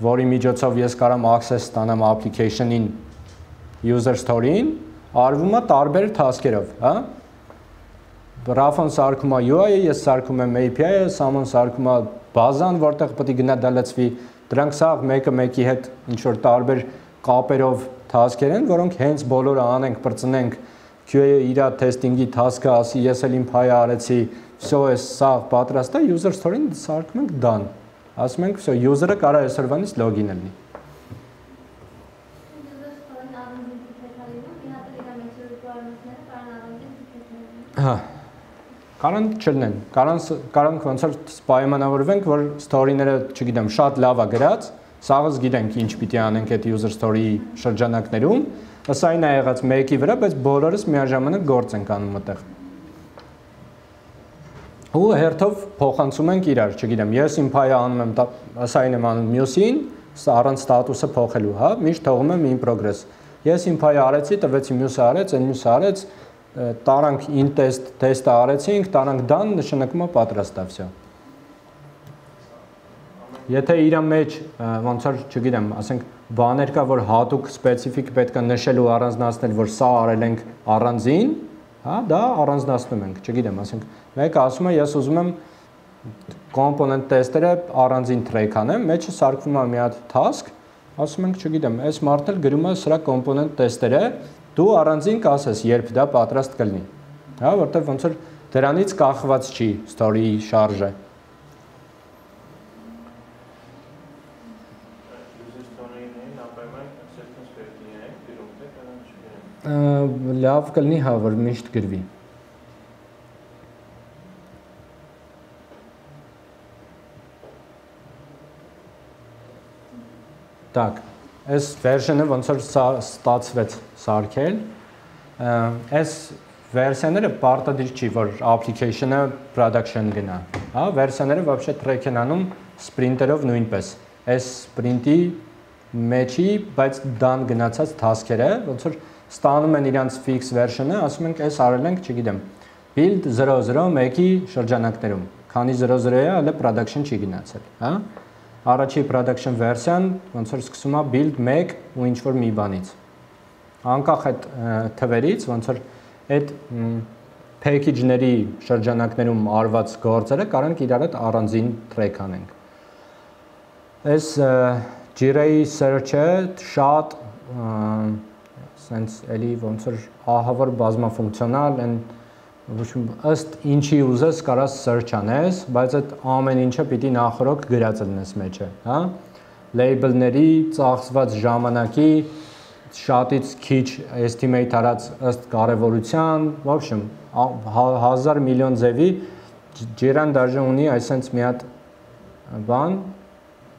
որի միջոցով ես կարամ access ստանամ application-ին user story-ին, արվում է տարբեր task-երով, հա։ Ռաֆան սարքում է UI-ը, ես սարքում եմ API-ը, Սամոն սարքում է բազան, որտեղ պետք է գնա դա լցվի։ Դրանք սաղ մեկը մեկի հետ ինչ որ տարբեր կապերով task-եր են, որոնք հենց բոլորը անենք, բրծնենք, QA-ը իր թեստինգի task-ը ասի, ես էլ իմ փայը արեցի, всё էս սաղ պատրաստ է, user story-ն սարքում ենք done։ Ասում ենք, всё, user-ը կարա այսօրվանից login լինի։ Հա։ Կարան չլինեն, կարանք ոնց որ պայմանավորվենք, որ story-ները, չգիտեմ, շատ լավ է գրած, սաղս գիտենք ինչ պիտի անենք այդ user story-ի շրջանակներում, assign-ը եղած մեկի վրա, բայց բոլորս միաժամանակ գործ ենք անում այդտեղ։ Ու հերթով փոխանցում ենք իրար, չգիտեմ, ես իմ փայը անում եմ, assign եմ անում մյուսին, առանց ստատուսը փոխելու, հա, միշտ թողում եմ in progress։ Ես իմ փայը արեցի, տվեցի մյուսը արեց, այն մյուսը արեց, տարանք in test, test-ը արեցինք, տարանք done, նշանակում է պատրաստ է всё։ Եթե իր մեջ ոնց որ, չգիտեմ, ասենք բաներ կա, որ հատուկ սպეციფიկ պետք է նշել ու առանձնացնել, որ սա արել ենք առանձին, հա, դա առանձնացնում ենք, չգիտեմ, ասենք մեկը ասում է, ես ուզում եմ component test-երը առանձին track անեմ, մեջը սարքվում է մի հատ task, ասում ենք, չգիտեմ, այս մարդն էլ գրում է սրա component test-երը, դու առանձին կասես, երբ դա պատրաստ կլինի, հա, որտեղ ոնց որ դրանից կախված չի story-ի շարժը։ Լավ կլինի, հա, որ միշտ գրվի։ Так, այս version-ը ոնց որ ստացվեց սարքել, այս վերսիաները պարտադիր չի, որ application-ը production գնա, հա, վերսիաները вообще track են անում sprint-երով նույնպես։ Այս sprint-ի մեջի, բայց done գնացած task-երը, ոնց որ ստանում են իրանց fix version-ը, ասում ենք, այս արել ենք, չգիտեմ, build 001-ի շրջանակներում, քանի 00 է, հələ production չի գնացել, հա։ Առաջի production version ոնց որ սկսում է build 1 ու ինչ որ մի բանից։ Անկախ այդ թվերից, ոնց որ այդ package-ների շրջանակներում արված գործերը կարանք իրար հետ առանձին track անենք։ Այս Jira-ի search-ը շատ sense էլի ոնց որ ահավոր բազմաֆունկցիոնալ են ըստ ինչի ուզես կարաս search անես, բայց այդ ամեն ինչը պիտի նախորոք գրած լինես մեջը, հա։ Label-ների, ծախսված ժամանակի, շատից քիչ estimate արած ըստ կարևորության, в общем, 1000 միլիոն ձևի Jira-ն դաժե ունի այսպես մի հատ բան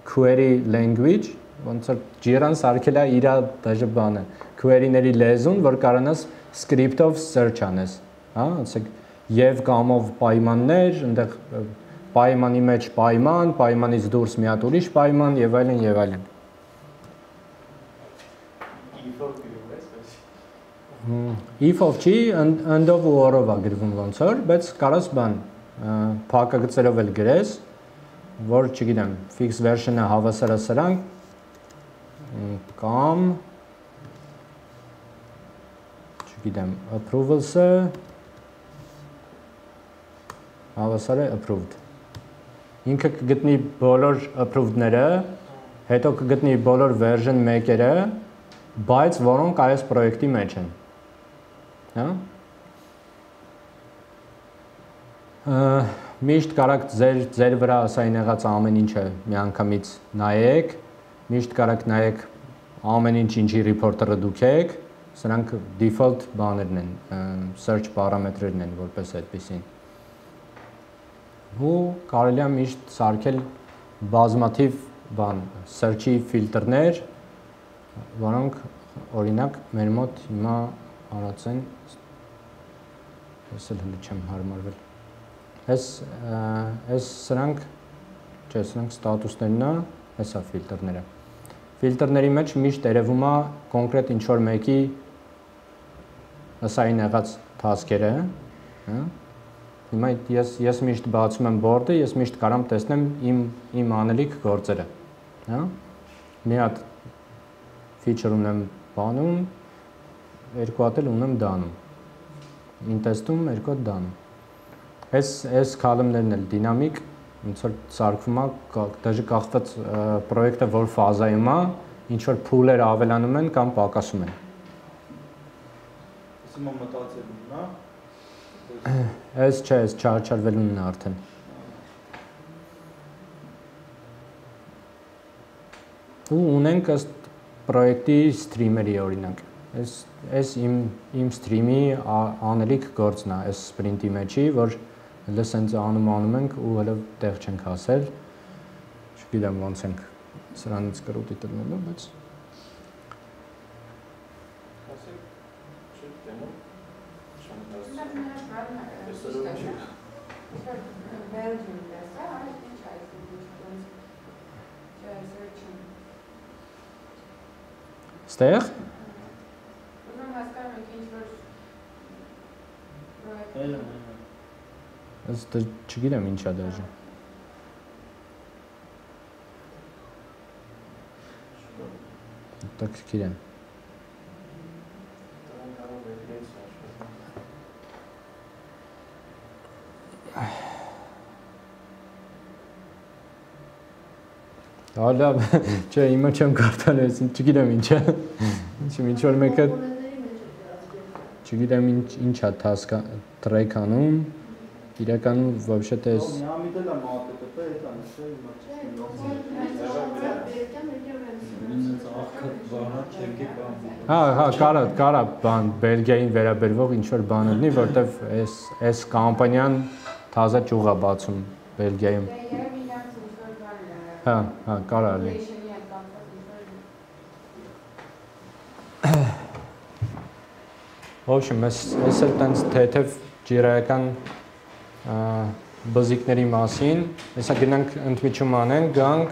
query language, ոնց որ Jira-ն սարքել է իր դաժե բանը, query-ների լեզուն, որ կարողանաս script-ով search անես, հա, ասեք եւ կամով պայմաններ, այնտեղ պայմանի մեջ պայման, պայմանից դուրս մի հատ ուրիշ պայման եւ այլն եւ այլն։ if-ով չի, and-ով ու or-ով է գրվում ոնց որ, բայց կարաս բան փակագծերով էլ գրես, որ չգիտեմ, fix version-ը հավասար է սրան կամ չգիտեմ, approvals-ը հավասար է approved։ Ինքը կգտնի բոլոր approved-ները, հետո կգտնի բոլոր version 1-երը, բայց որոնք այս պրոյեկտի մեջ են։ Հա? Միշտ կարաք ձեր վրա ասային եղած ամեն ինչը միանգամից նայեք, միշտ կարաք նայեք ամեն ինչ ինչի reporter-ը դուք եք, սրանք default բաներն են, search պարամետրերն են որպես այդպեսին։ Ու կարելի է միշտ սարքել բազմաթիվ բան, search-ի ֆիլտրներ, որոնք օրինակ մեր մոտ հիմա արած են, ես էլ հենց չեմ հարմարվել։ Այս սրանք, չէ, սրանք ստատուսներն է, հեսա ֆիլտրները։ Ֆիլտրների մեջ միշտ երևում է կոնկրետ ինչ-որ մեկի ասային եղած task-երը, հա։ Հիմա ես միշտ բացում եմ board-ը, ես միշտ կարամ տեսնեմ իմ անելիք գործերը, հա։ Մի հատ feature ունեմ բանում, երկու հատ էլ ունեմ done-ում։ Intest-ում երկու հատ done-ում։ Այս column-ներն էլ դինամիկ, ոնց որ սարքվում է, դաժե կախված պրոյեկտը որ ֆազայում է, ինչ որ pool-եր ավելանում են կամ պակասում են։ Հիմա մտածելուն, հա։ Այս չէ, այս չարչարվելուն է արդեն։ Ու ունենք ըստ պրոյեկտի սթրիմերի օրինակ։ Այս իմ սթրիմի անելիք գործն է, այս սպրինտի մեջի, որ հələ սենց անում ենք ու հələ տեղ չենք հասել։ Չգիտեմ ոնց ենք սրանից կրուտի տրնելու, բայց Ստեղ։ Ես չգիտեմ ինչ է դաժե։ Հետաքրքիր է։ Լավ, չէ, հիմա չեմ կարդալ, չգիտեմ ինչ է։ Ինչ որ մեկը չգիտեմ ինչ է task track անում, իրականում вообще-то էս Հա, կարա բան Բելգիային վերաբերվող ինչ որ բան լինի, որտեվ այս կամպանիան թազա ճյուղ է բացում Բելգիայում։ Հա, կարա լինի։ В общем, ես էլ տենց թեթև ջիրայական բզիկների մասին, հեսա գնանք ընդմիջում անենք, գանք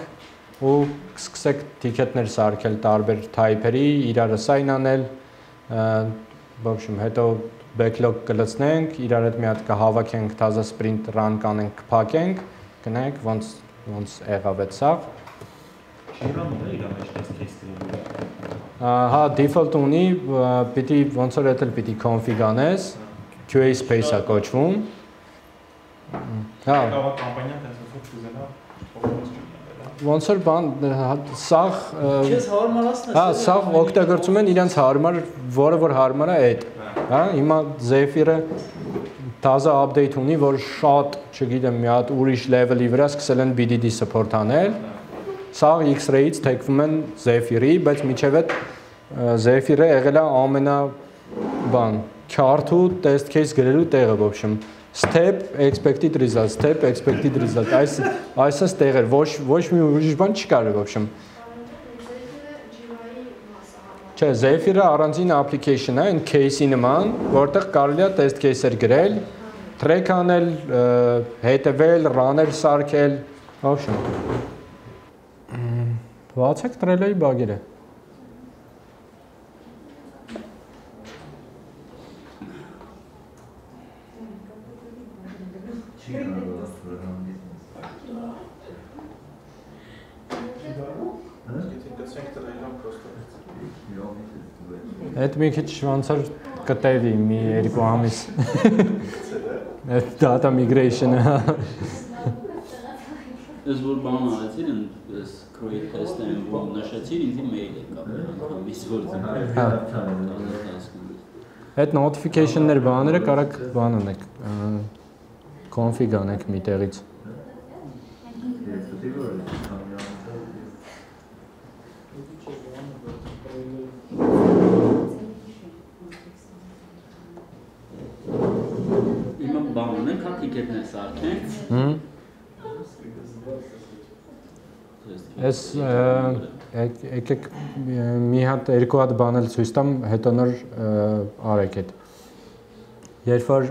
ու սկսեք տիքետներ սարքել տարբեր թայփերի, իրար assign անել, в общем, հետո backlog կլցնենք, իրար հետ մի հատ կհավաքենք, թազա sprint run կանենք, կփակենք, գնանք ոնց եղավ այդ սաղ։ Շիրանում է իր մեջ test case-ը։ Հա, default ունի, պիտի ոնց որ էլ պիտի config անես, QA space-ա կոչվում։ Հա, Կարող կամպանիան տես ոնց կուզենա, ոնց որ բան, սաղ Քեզ հարմարացնես։ Հա, սաղ օգտագործում են իրենց հարմար, որը որ հարմար է այդ։ Հա, հիմա Zephyr-ը թազա update ունի, որ շատ, չգիտեմ, մի հատ ուրիշ level-ի վրա սկսել են BDD support անել։ Սաղ X-Ray-ից թեքվում են Zephyr-ի, բայց միջև այդ Zephyr-ը եղել է ամենա բան, քյարթ ու test case գրելու տեղը, в общем, step expected result, step expected result, այս տեղեր, ոչ մի ուրիշ բան չկար, в общем։ Չէ, Zephyr-ը առանձին application է, այն case-ի նման, որտեղ կարելի է test case-եր գրել, track անել, հետևել, run-եր սարքել, в общем։ Բացեք Trello-ի բագերը։ Չի կարող հանդիսնես։ Եթե գցենք դրա իրան պրոստը։ Այդ մի քիչ ոնց որ կտևի մի 2 ամիս։ Այդ data migration-ը։ Ես որ բան արեցին, այս create test-ը որ նշեցին, ինձ mail եկավ անգամից որ Այդ notification-ներ բաները կարակ բան ունեք, config անեք մի տեղից։ Իմը բան ունենք, հա ticket-ներ սարքենք։ Ես եկեք մի հատ 2 հատ բան էլ ցույց տամ, հետո նոր արեք այդ։ Երբ որ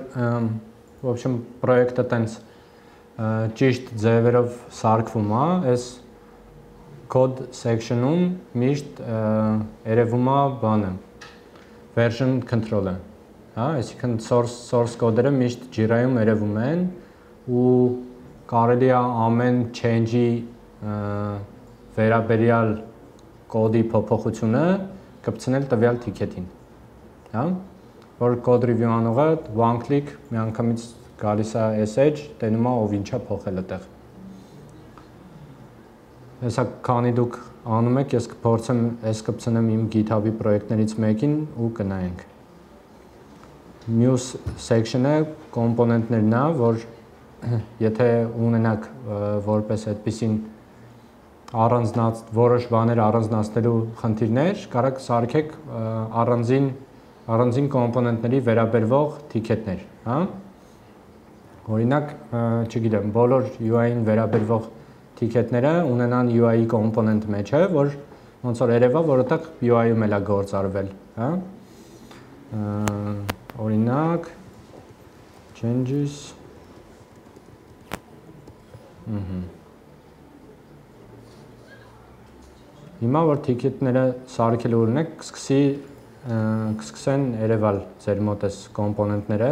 в общем պրոյեկտը տենց ճիշտ ձևերով սարքվում է, այս code section-ում միշտ երևում է բանը version control-ը, հա, այսինքն source code-երը միշտ Jira-ում երևում են ու կարելի է ամեն change-ի վերաբերյալ կոդի փոփոխությունը կպցնել տվյալ ticket-ին, հա, որ code review անողը one click միանգամից գալիս է SH, տենում է ով ինչա փոխել այդտեղ։ Հեսա քանի դուք անում եք, ես կփորձեմ այս կպցնեմ իմ GitHub-ի պրոյեկտներից մեկին ու կնայենք։ Muse section-ը կոմպոնենտներն է, որ եթե ունենաք որպես այդպեսին որոշ բաներ առանձնացնելու խնդիրներ, կարաք սարքեք առանձին կոմպոնենտների վերաբերվող ticket-ներ, հա։ Օրինակ, չգիտեմ, բոլոր UI-ին վերաբերվող ticket-ները ունենան UI կոմպոնենտ մեջը, որ ոնց որ երևա, որ այդտեղ UI-ում էլ է գործարվել, հա։ Օրինակ, changes Հիմա որ ticket-ները սարքելու ունեք, կսկսեն երևալ ձեր մոտ այս կոմպոնենտները։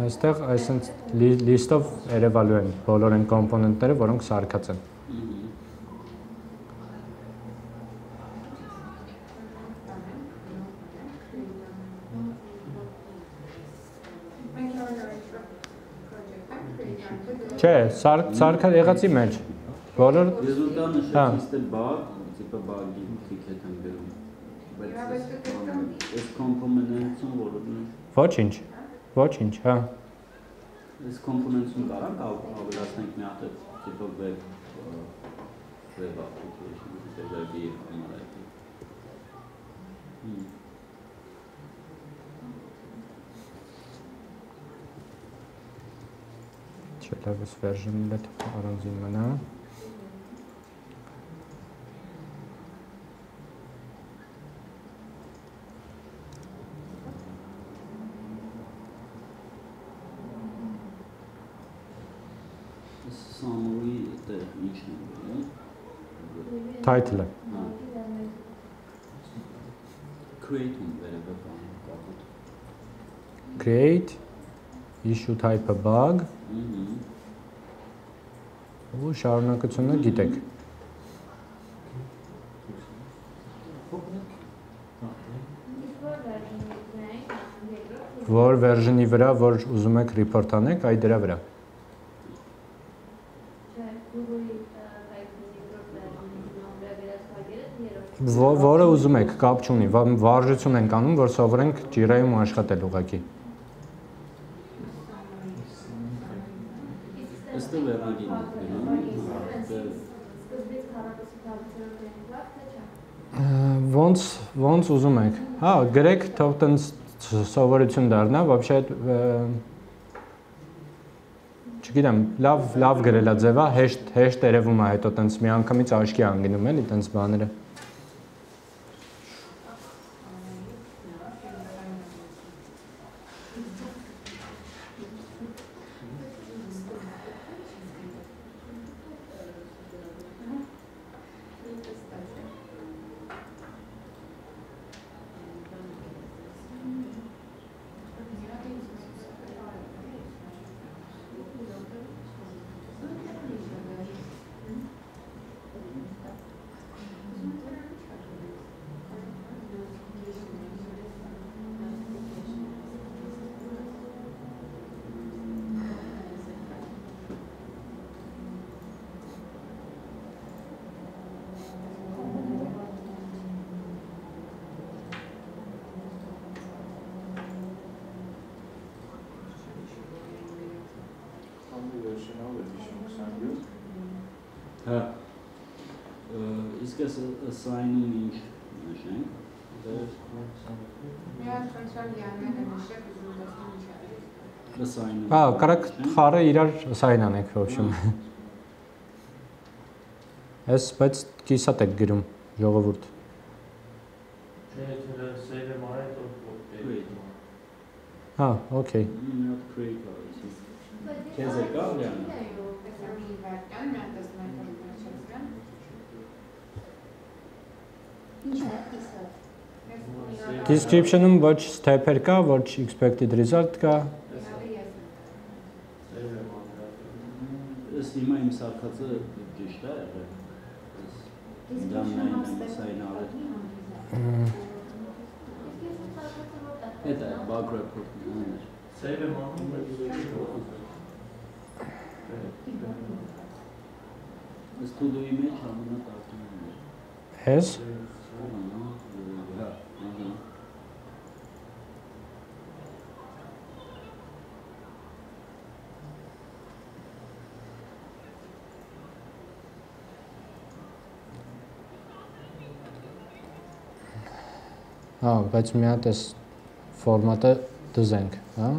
Այստեղ այսինքն list-ով երևալու են բոլոր այն կոմպոնենտները, որոնք սարքած են։ Չէ, սարքած եղածի մեջ։ Բոլոր Ես ու դա նշեցի bug, տիպը bug-ի ticket եմ գրում։ Բայց այս կոմպոնենտում որոնք Ոչինչ, հա։ Այս կոմպոնենտում կարանք ավելացնենք մի հատ տիպը web application, web-ի համարայքի։ Չէ, լավ էս version-ը դա առանձին մնա։ Title-ը։ Create, issue type-ը bug, ու շարունակությունը գիտեք։ Որ version-ի վրա, որ ուզում եք report անեք, այ դրա վրա։ Որը ուզում եք, կապ չունի, վարժություն ենք անում, որ սովորենք Jira-ում աշխատել ուղղակի։ Այստեղ վերագին Ոնց ուզում եք։ Հա, գրեք, թող տենց սովորություն դառնա, вообще չգիտեմ, լավ գրելա ձևա, հեշտ երևում է հետո տենց մի անգամից աչքի անգնում էլի տենց բաները։ Հա, իսկ այս սայնում ինչ նշենք, Միած ֆունկցիոն յանները նշեք ուզում տեսնում ինչ է։ սայնում։ Հա, կարակ խառը իրար սայն անենք, в общем։ Այս բայց կիսատ եք գրում, ժողովուրդ։ Հա, օքեյ։ Not create Քեզ եկա լյանը։ Description-ում ոչ step-էր կա, ոչ expected result կա։ Ըստ հիմա իմ սարքածը ճիշտ է եղել։ Դամնային սային արել։ Էդա bug report-ն է։ Save-ը մանում է։ Ստուդիոյի մեջ ամենատակին է։ Հես։ Հա, բայց մի հատ էս ֆորմատը դզենք, հա։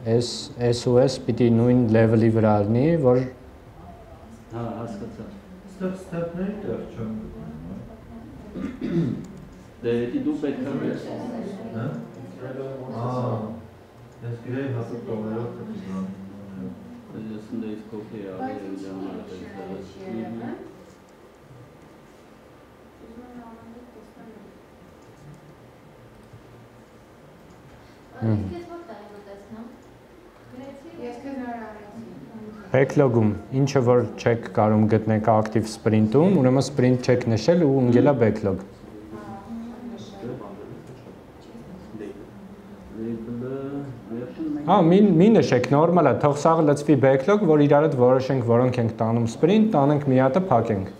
SOS պիտի նույն level-ի վրա լինի, որ Հա, հասկացա։ Ստեպ-ստեպներ դեռ չեմ գտնում։ Դե դու պետք է ես։ Հա։ Ես գրեի հատուկ տողերով կտիգան։ Ես ընդեից կոպի արել ժամանակ backlog-ում ինչը որ չեք կարող գտնեք active sprint-ում, ուրեմն sprint չեք նշել ու ընկել է backlog։ Հա, մի նշեք, նորմալ է, թող սաղ լծվի backlog, որ իրար հետ որոշենք, որոնք ենք տանում sprint, տանենք մի հատը փակենք։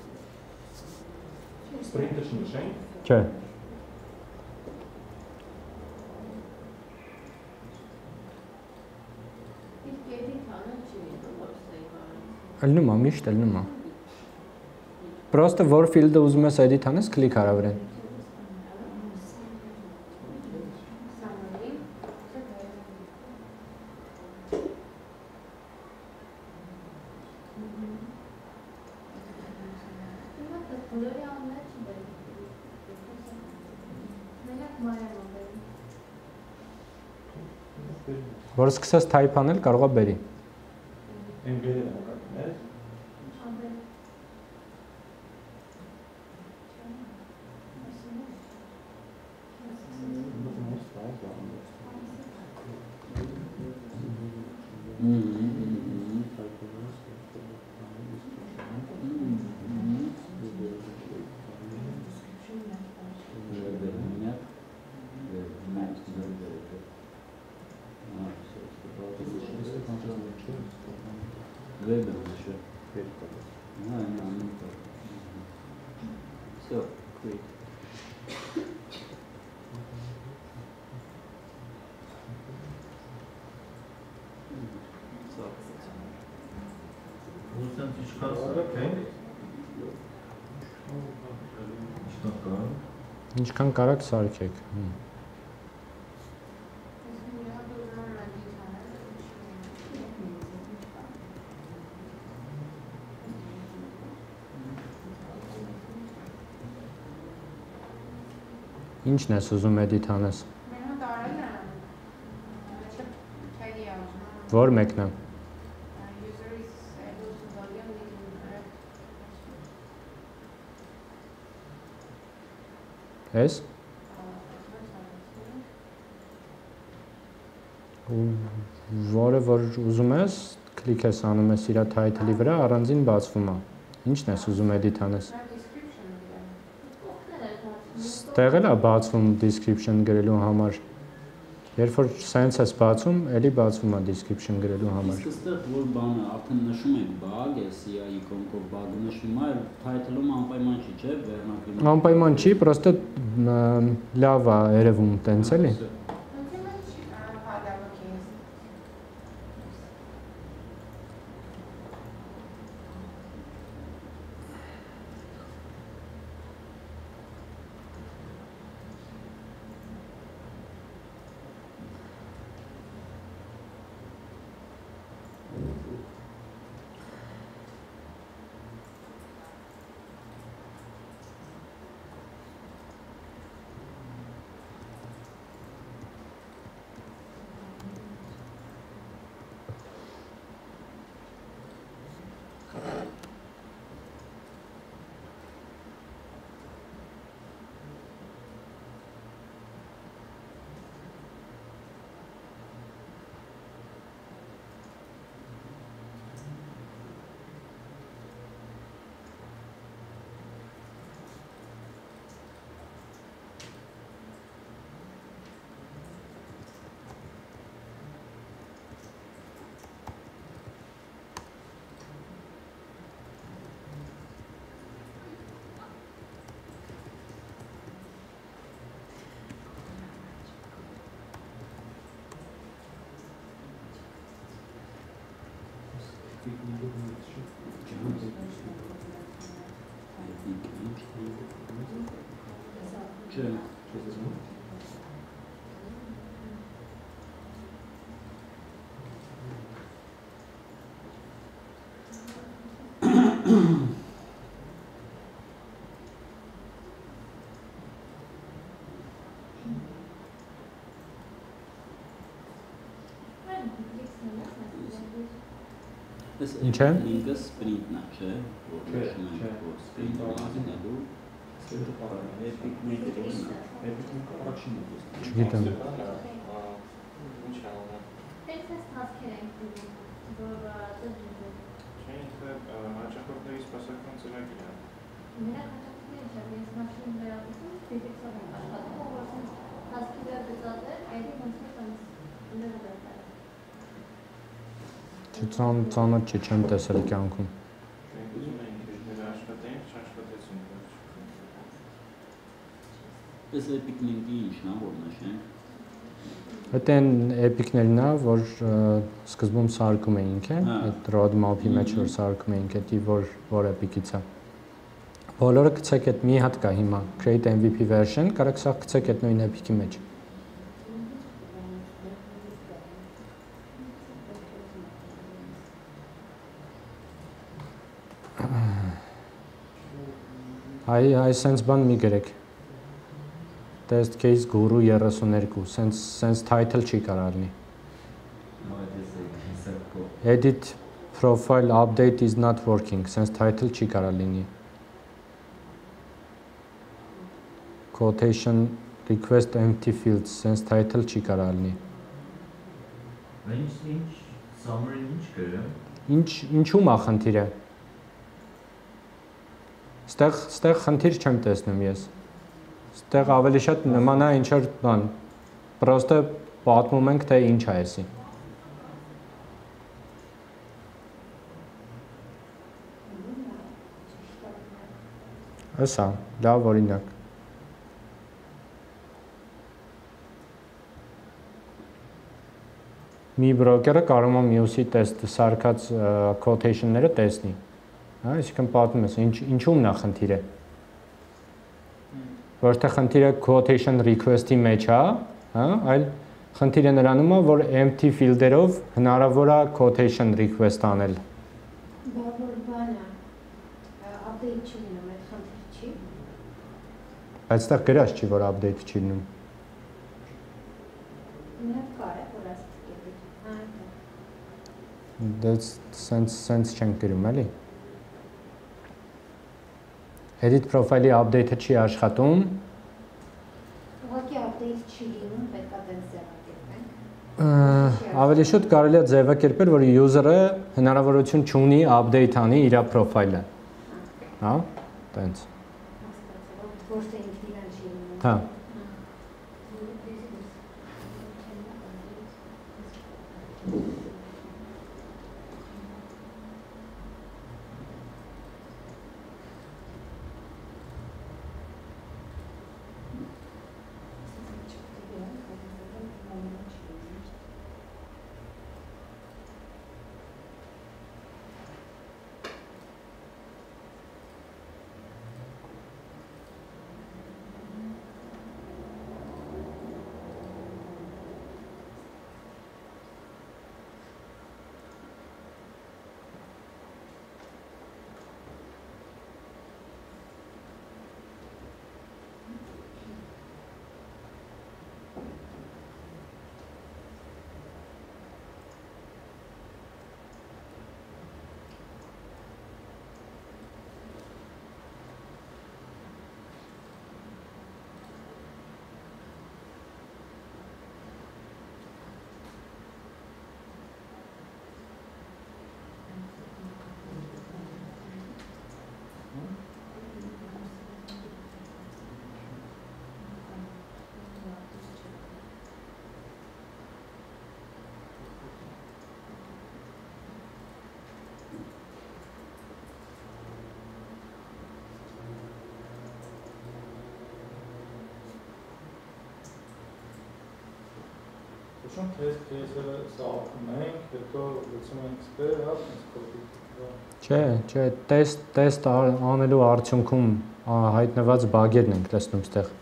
Sprint-ը չնշենք։ Չէ։ Ելնում է, միշտ ելնում է։ Պրոստը որ field-ը ուզում ես edit անես, կլիկ արա վրան։ Որ սկսես type անել, կարող է բերի։ Embedded ակակներ։ So, great. Ուսանց ինչքան սարք է։ Ինչքան կա։ Ինչքան կարաք սարքեք։ Ինչն ես ուզում էդիթ անես։ Մենոտ արել եմ, չայի աղում։ Որ մեկն է։ User is able to log in with incorrect. Ես։ Որը որ ուզում ես, կլիկ ես անում ես իր title-ի վրա, առանձին բացվում է։ Ինչն ես ուզում էդիթ անես։ Ստեղ էլ է բացվում description գրելու համար։ Երբ որ sense ես բացում, էլի բացվում է description գրելու համար։ Իսկ այստեղ որ բանը արդեն նշում եք bug, CI կոնկով bug նշում է, title-ում անպայման չի, չէ՞, վերնակրում։ Անպայման չի, պրոստը լավ է երևում տենց էլի։ Ինչ է։ Ինքը sprint-ն է, չէ՞, որ նշում ենք, որ sprint-ը մազնելու, Սերտը պարան է, էպիկ մեկը է, էպիկ մեկը առաջին է։ Չգիտեմ։ Ինչ է անում։ Հենց այս թասքեր ենք դնում, որ դժվար։ Չէ, ինքը հաճախորդների սպասական ծրագիր է։ Մենակ հաճախորդների չէ, ես մաշին վերապետում, դեպիքսով ենք աշխատում, որ սենց թասքի վրա գծատել, այդի ոնց է տանց ուները վերտար։ Ծանոթ չի, չեմ տեսել կյանքում։ Մենք ուզում ենք դեր աշխատենք, չաշխատեցինք։ Այս epic link-ի ինչն է, որ նշենք։ Այդ են էպիկներն է, որ սկզբում սարքում էինք, այդ roadmap-ի մեջ որ սարքում էինք, դա որ էպիկից է։ Բոլորը գցեք այդ մի հատ կա հիմա, create MVP version, կարեք սա գցեք այդ նույն էպիկի մեջ։ Այ sense բան մի գրեք։ Test case guru 32, sense title չի կարող լինի։ Edit profile update is not working, sense title չի կարող լինի։ Quotation request empty fields, sense title չի կարող լինի։ Ինչ summary-ն ինչ գրեմ։ Ինչու՞մ է խնդիրը։ Ստեղ խնդիր չեմ տեսնում ես։ Ստեղ ավելի շատ նման է ինչ-որ բան։ Պրոստը պատմում ենք, թե ինչ է էսի։ Էսա, լավ օրինակ։ Մի բրոկերը կարող է մյուսի տեստ սարքած quotation-ները տեսնի։ Հա, այսինքն պատմում ես, ինչու՞մն է խնդիրը։ Ոչ թե խնդիրը quotation request-ի մեջ է, հա, այլ խնդիրը նրանում է, որ empty field-երով հնարավոր է quotation request անել։ Բավոր բանը update չի լինում, այդ խնդիր չի։ Այստեղ գրած չի, որ update չի լինում։ Նա կար է, որ ասեցիք։ Դա sense չենք գրում, էլի։ Edit profile-ի update-ը չի աշխատում։ Ուղղակի update չի լինում, պետք է դες ձևակերպենք։ Ավելի շուտ կարելի է ձևակերպել, որ user-ը հնարավորություն չունի update անի իր profile-ը։ Հա, տենց։ Ոչ թե ինքն իրան չի լինում։ Հա։ Շուն թեստը սա ապում ենք, հետո լուծում ենք ստեր, հա, ինձ կոպիտ։ Չէ, տեստ անելու արդյունքում հայտնված բագերն ենք տեսնում ստեղ։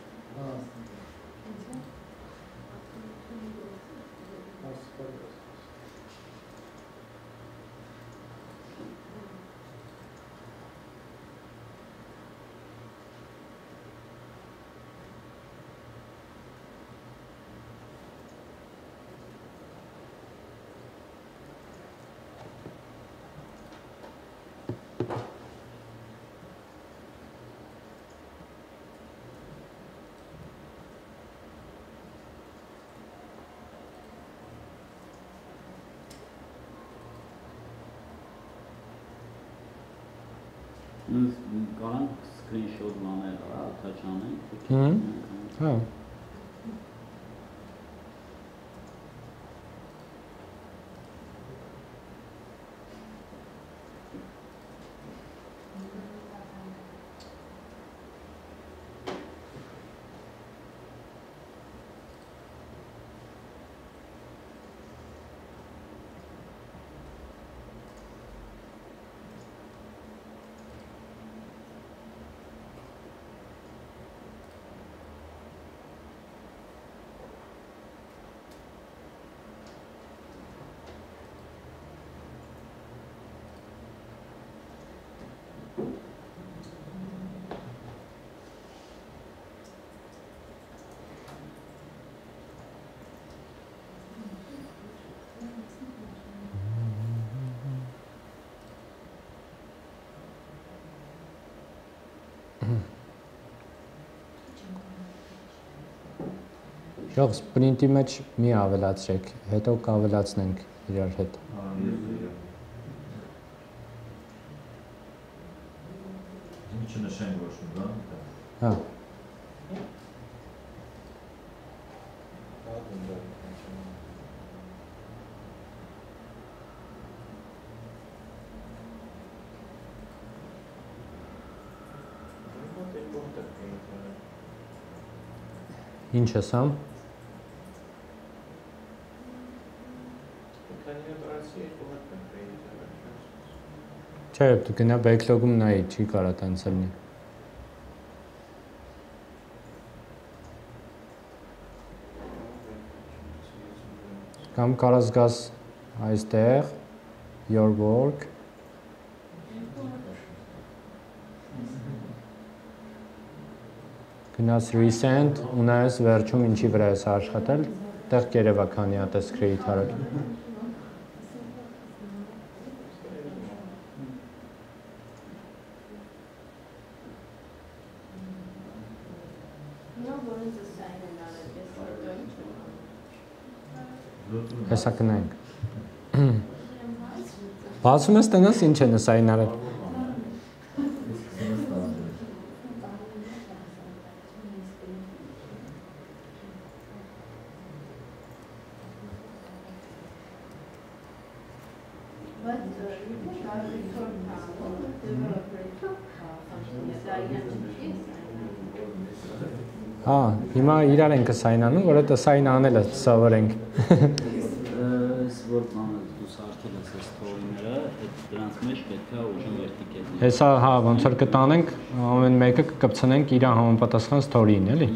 Կարան screenshot անել, attach անենք։ Հա։ Շող սպրինտի մեջ մի ավելացրեք, հետո կավելացնենք իրար հետ։ Չնշենք ոչ մի բան։ Հա։ Ինչ է սա։ Չէ, գնա backlog-ում նայի, չի կարա տենց լինի։ Կամ կարաս գաս այստեղ your work գնաս recent ունես վերջում ինչի վրա ես աշխատել տեղ կերևա քանի հատ ես create արել Հեսա կնայինք Բացում ես տնաս ինչ է նսային արել Հիմա իրար ենք սայնանում, որ դա սայն անելը սովորենք։ Այս որ բանը դու սարքել ես այս թորիները, դրանց մեջ պետք է ուժը վերտիկել։ Հեսա հա ոնց որ կտանենք, ամեն մեկը կկպցնենք իր համապատասխան ստորին, էլի։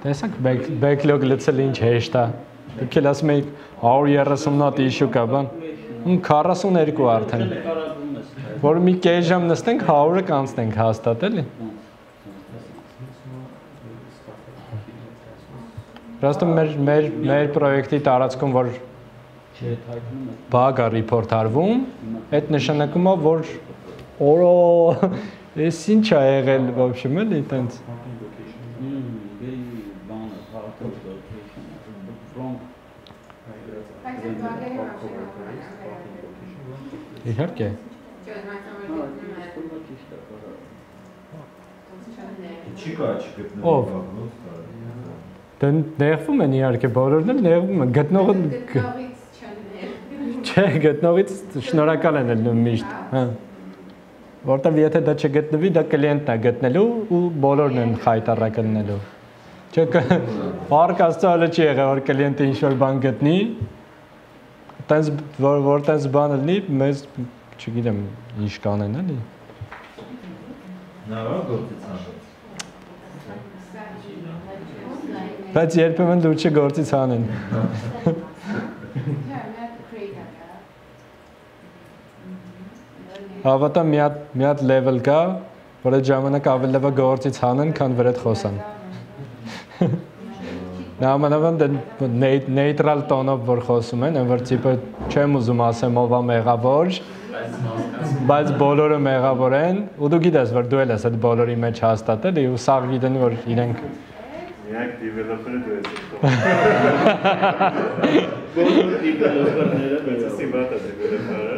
Տեսակ backlog լցել ինչ հեշտ է։ Դուք էլ ասում եք 130 հատ issue կա, բան 42 արդեն։ Որ մի կես ժամ նստենք 100-ը կանցնենք հաստատ էլի։ Պրոստը մեր պրոյեկտի տարածքում որ բագ է report արվում, այդ նշանակում է որ օրո էս ինչ է եղել в общем էլի տենց Իհարկե։ Չի կա չգտնվում։ Ով։ Դա նեղվում են իհարկե բոլորն էլ նեղվում են գտնողը Չէ, գտնողից շնորհակալ են ելնում միշտ, հա։ Որտեւ եթե դա չգտնվի, դա կլիենտն է գտնելու ու բոլորն են խայտարակ լինելու։ Չէ, Փառք Աստծո հələ չի եղել որ կլիենտը ինչ որ բան գտնի, տենց որ տենց բան լինի, մեզ չգիտեմ ինչ կանեն էլի։ Նա գործից անց։ Բայց երբեմն լուրջ է գործից անեն։ Հավատա մի հատ level կա, որ այդ ժամանակ ավելի լավ է գործից հանեն, քան վրդ խոսան։ Նամանավանդ neutral տոնով որ խոսում են, որ տիպը չեմ ուզում ասեմ ով է մեղավոր, բայց բոլորը մեղավոր են, ու դու գիտես որ դու ես այդ բոլորի մեջ հաստատել ու սաղ գիտեն որ իրենք Միակ developer-ը դու ես։ Բոլոր developer-ները Բացի բաթա developer-ը։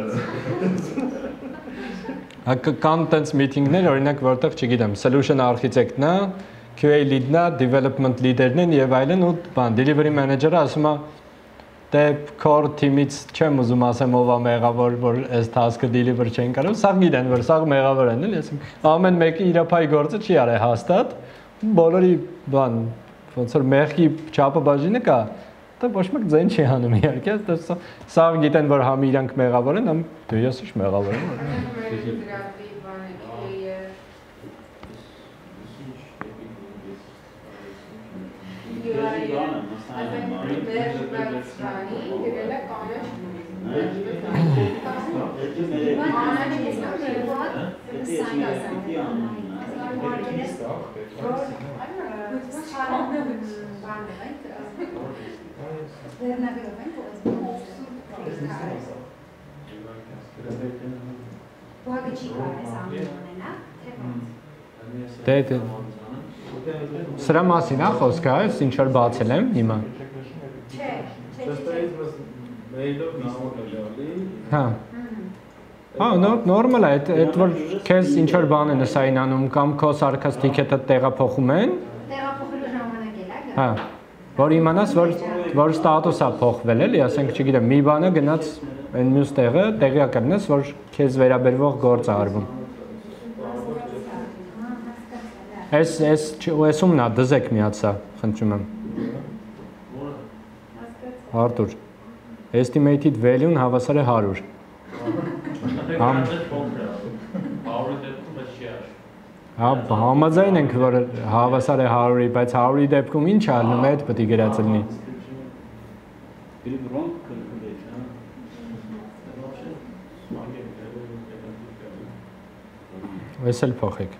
Կան տենց meeting-ներ, օրինակ որտեղ չգիտեմ, solution architect-ն է, QA lead-ն է, development leader-ն են եւ այլն ու բան delivery manager-ը ասում է դե core team-ից չեմ ուզում ասեմ ով է մեղավոր, որ այս task-ը deliver չեն կարող, սա գիտեն որ սա մեղավոր են, էլի, ասում ամեն մեկը իր փայ գործը չի արել հաստատ, բոլորի բան ոնց որ մեղքի չափը բաժինը կա, դա ոչ մեկ ձեն չի հանում իհարկե, սա գիտեն որ համ իրանք մեղավոր են, համ դու ես ինչ մեղավոր եմ։ Դե Սրա մասին է խոսքը, այս ինչ որ բացել եմ հիմա։ Մեյլով նամակ է գալի։ Հա։ Հա, նորմալ է, այդ որ քեզ ինչ որ բան են սային անում կամ քո սարքած տիկետը տեղափոխում են։ Տեղափոխելու ժամանակ էլ է։ Հա, որ իմանաս, որ ստատուսը փոխվել էլի, ասենք, չգիտեմ, մի բանը գնաց այն մյուս տեղը, տեղյակ կլինես, որ քեզ վերաբերվող գործ է արվում։ Այս ումն է, դզեք միած սա, խնդրում եմ։ Արտուր, estimated value-ն հավասար է 100։ Համաձայն ենք, որ հավասար է 100-ի, բայց 100-ի դեպքում ինչ ալնում է, այդ պետք է գրած լինի։ Այս էլ փոխեք։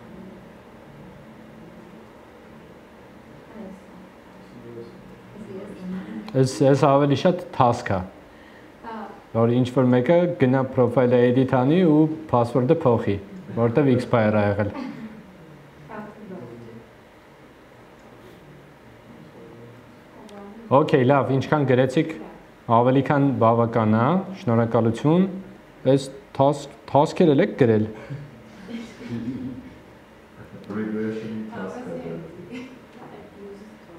Այս ավելի շատ task է։ Որ ինչ որ մեկը գնա profile-ը edit անի ու password-ը փոխի, որտեվ expire ա եղել։ Okay, լավ, ինչքան գրեցիք, ավելի քան բավական է, շնորհակալություն։ Այս task-երը եք գրել։ Regression task.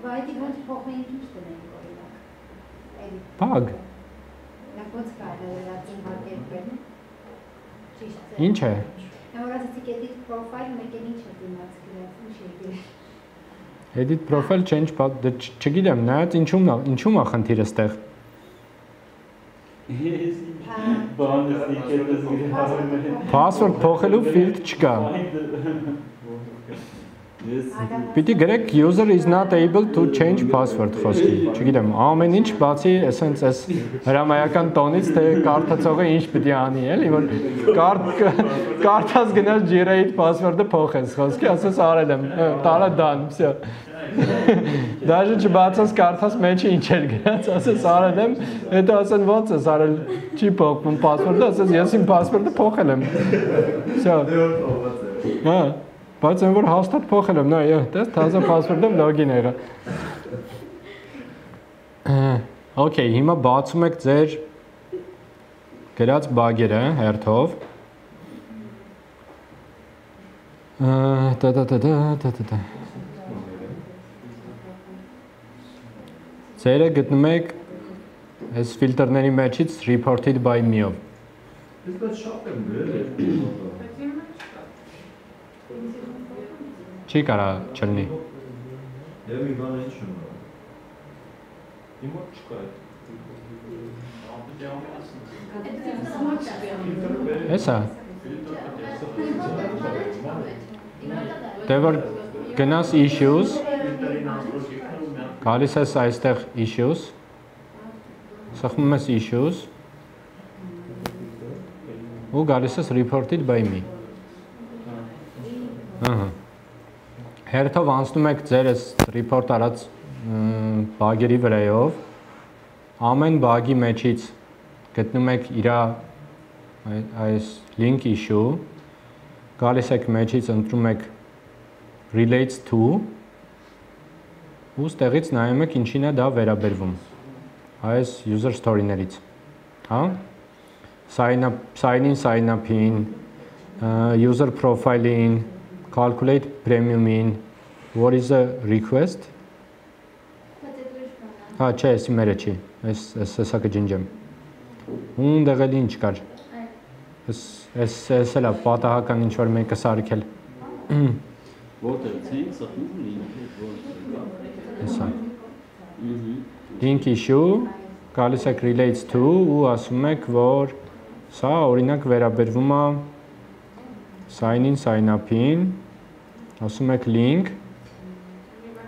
Բայց ոնց փոխենք ինչ դնենք օրինակ։ Bug։ Ոնց կարելի է Ինչ է։ Նորացիք edit profile մեկը ինչ է դիմաց գրած, ինչ է գրել։ Edit profile change չգիտեմ, նայած ինչու՞մ է խնդիրը ստեղ։ Password փոխելու field չկա։ Պիտի գրեք user is not able to change password խոսքի, չգիտեմ, ամեն ինչ բացի էսենց էս հրամայական տոնից, թե կարդացողը ինչ պիտի անի, էլի, որ կարդաս գնաս generate password-ը փոխես խոսքի, ասես արել եմ, տարա done, всё։ Դաժե չբացած կարդաս մեջը ինչ էր գրած, ասես արել եմ, հետո ասեն ոնց ես արել, չի փոխվում password-ը, ասես ես իմ password-ը փոխել եմ։ Всё։ Հա։ Բայց այն որ հաստատ փոխել եմ, նա, տես, թազա password-ով login եղա։ Okay, հիմա բացում եք ձեր գրած բագերը հերթով։ Ձերը գտնում եք այս ֆիլտրների մեջից reported by me-ով։ Ես բայց շատ եմ գրել։ Չի կարա չլնի։ Եվ մի բան ինչ չունեմ։ Իմ մոտ չկա այդ։ Էսա։ Դե որ գնաս issues, գալիս ես այստեղ issues, սխմում ես issues, ու գալիս ես reported by me։ Հերթով անցնում եք ձեր այս report արած բագերի վրայով, ամեն բագի մեջից գտնում եք իրա այս link issue, գալիս եք մեջից ընտրում եք relates to, ու ստեղից նայում եք ինչին է դա վերաբերվում, այս user story-ներից, հա? Sign in, sign up-ին, user profile-ին, calculate premium-ին, what is the request? Հա, չէ, եսի մերը չի, ես կջնջեմ։ Ունդեղ էլ ինչ կար, ես էլ է պատահական ինչ-որ մեկը սարքել։ Որտեղ ցենք, սխմում link-ը, Հեսա։ Link issue, գալիս եք relates to ու ասում եք, որ սա օրինակ վերաբերվում է sign in, sign up-ին, ասում եք link,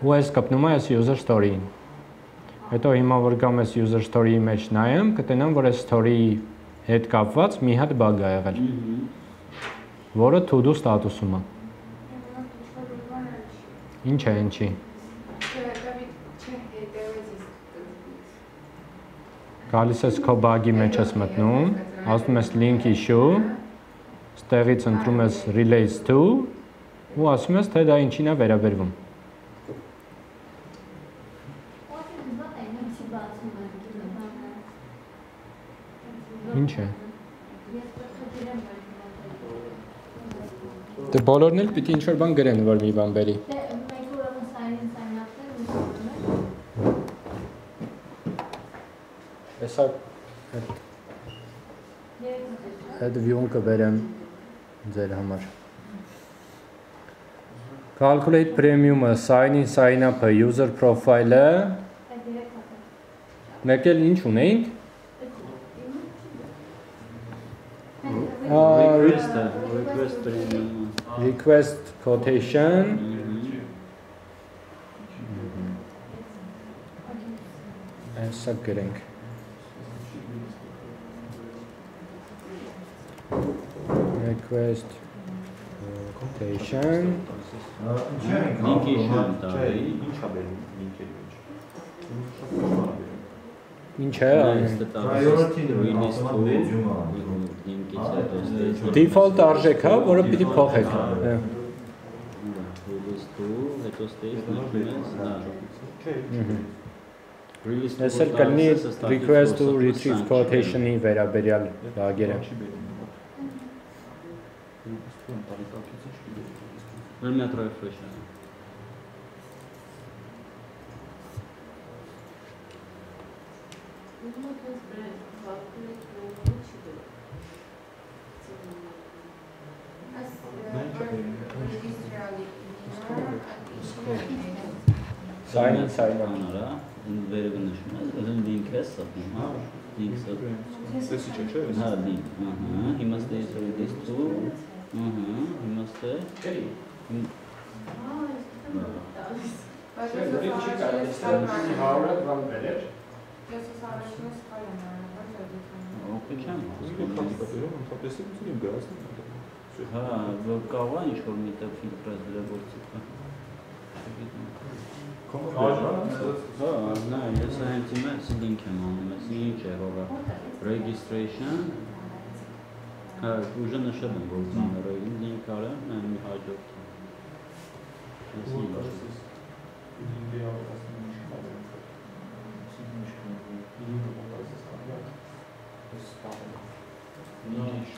ու ես կպնում է ես user story-ին։ Հետո հիմա որ գամ ես user story-ի մեջ նայեմ, կտենամ, որ ես story-ի հետ կապված մի հատ բագ է եղել, որը to-do ստատուսում է։ Ինչ է, ինչի։ Գալիս ես քո բագի մեջ ես մտնում, ասում ես link issue, ստեղից ընտրում ես relates to, ու ասում ես, թե դա ինչին է վերաբերվում։ Ինչ է։ Դե բոլորն էլ պիտի ինչ-որ բան գրեն, որ մի բան բերի։ Դե մենք ուրեմն sign in sign up-ներ Հեսա այդ view-ն կբերեմ ձեր համար։ Calculate premium-ը, sign in sign up-ը, user profile-ը, մեկ էլ ինչ ունեինք։ Request premium. Request quotation. Հեսա գրենք։ Request quotation. Link-ի շուն տալի։ Ինչ ա բերում link-երի մեջ։ Ինչ է անում։ Release to link-ից հետո stage. Default արժեք, հա, որը պիտի փոխեք։ Release to հետո stage նշում ես նա։ Release to Ես էլ կլինի request to retrieve quotation-ի վերաբերյալ լագերը։ Ուրեմն այդ refresh-ը։ Sign in sign up։ Անարա, վերևը նշում ես, ուրեմն link-ը սպնում, հա։ Link-ը։ Սեսի չէ, չէ։ Հա, link, հիմա stage release to, հիմա stage։ Okay, չեմ։ Հա, որ կարող է ինչ-որ միտեղ ֆիլտրած դրա գործիքը։ Հա, նա, ես հենց իմ այս link եմ անում, ես ինչ է հողը։ Registration։ Հա, ուժը նշել եմ, որ ծանր է, link արեմ, մի հաջորդ։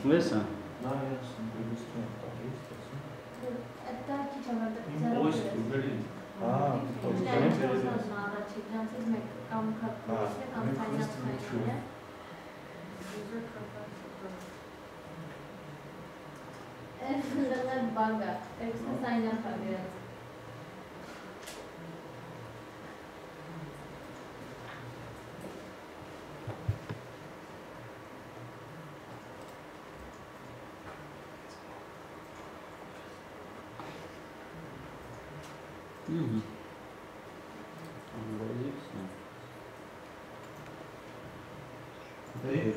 Լեսա։ Դա քիչ ավարտել։ Կամ քարտը կամ ֆայնանսը։ Դա բանկա, էքսը sign up արած։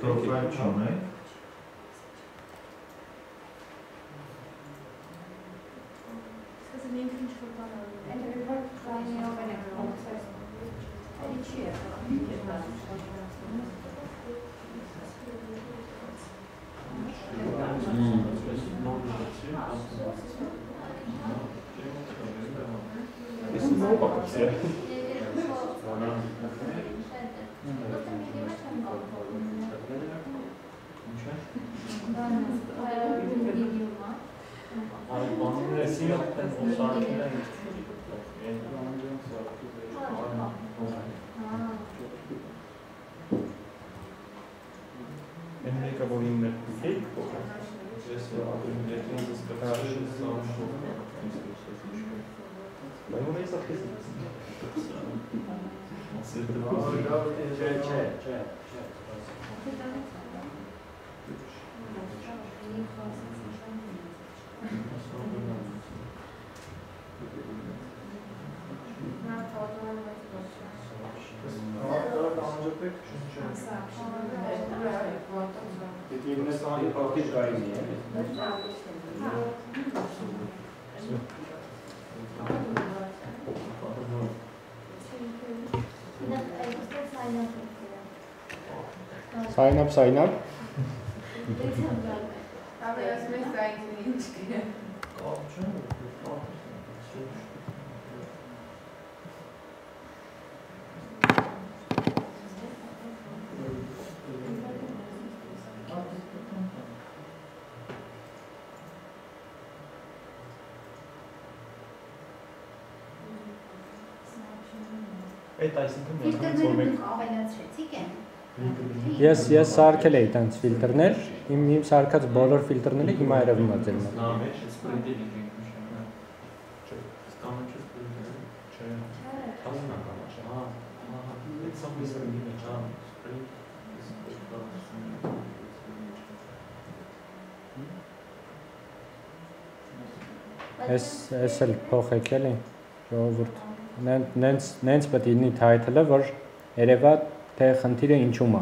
Profile չունենք։ Sign up. Այդ այսինքն Ֆիլտրները դուք ավելացրեցիք են։ Ես սարքել էի տենց ֆիլտրներ, իմ սարքած բոլոր ֆիլտրները հիմա երևում է ձեր մոտ։ Ես էլ փոխեք էլի, ժողովուրդ։ Նենց պետք է լինի title-ը, որ երևա թե խնդիրը ինչում է։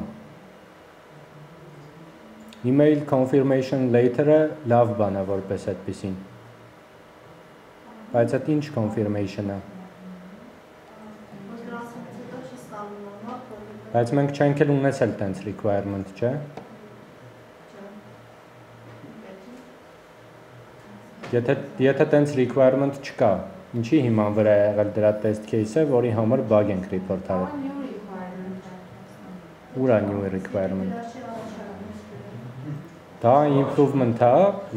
Email confirmation later-ը լավ բան է որպես այդպեսին։ Բայց այդ ինչ confirmation-ը։ Բայց մենք չենք էլ ունեցել տենց requirement, չէ՞։ Եթե տենց requirement չկա, ինչի հիման վրա է եղել դրա test case-ը, որի համար bug ենք report արել։ Ուրա new requirement։ Դա improvement է,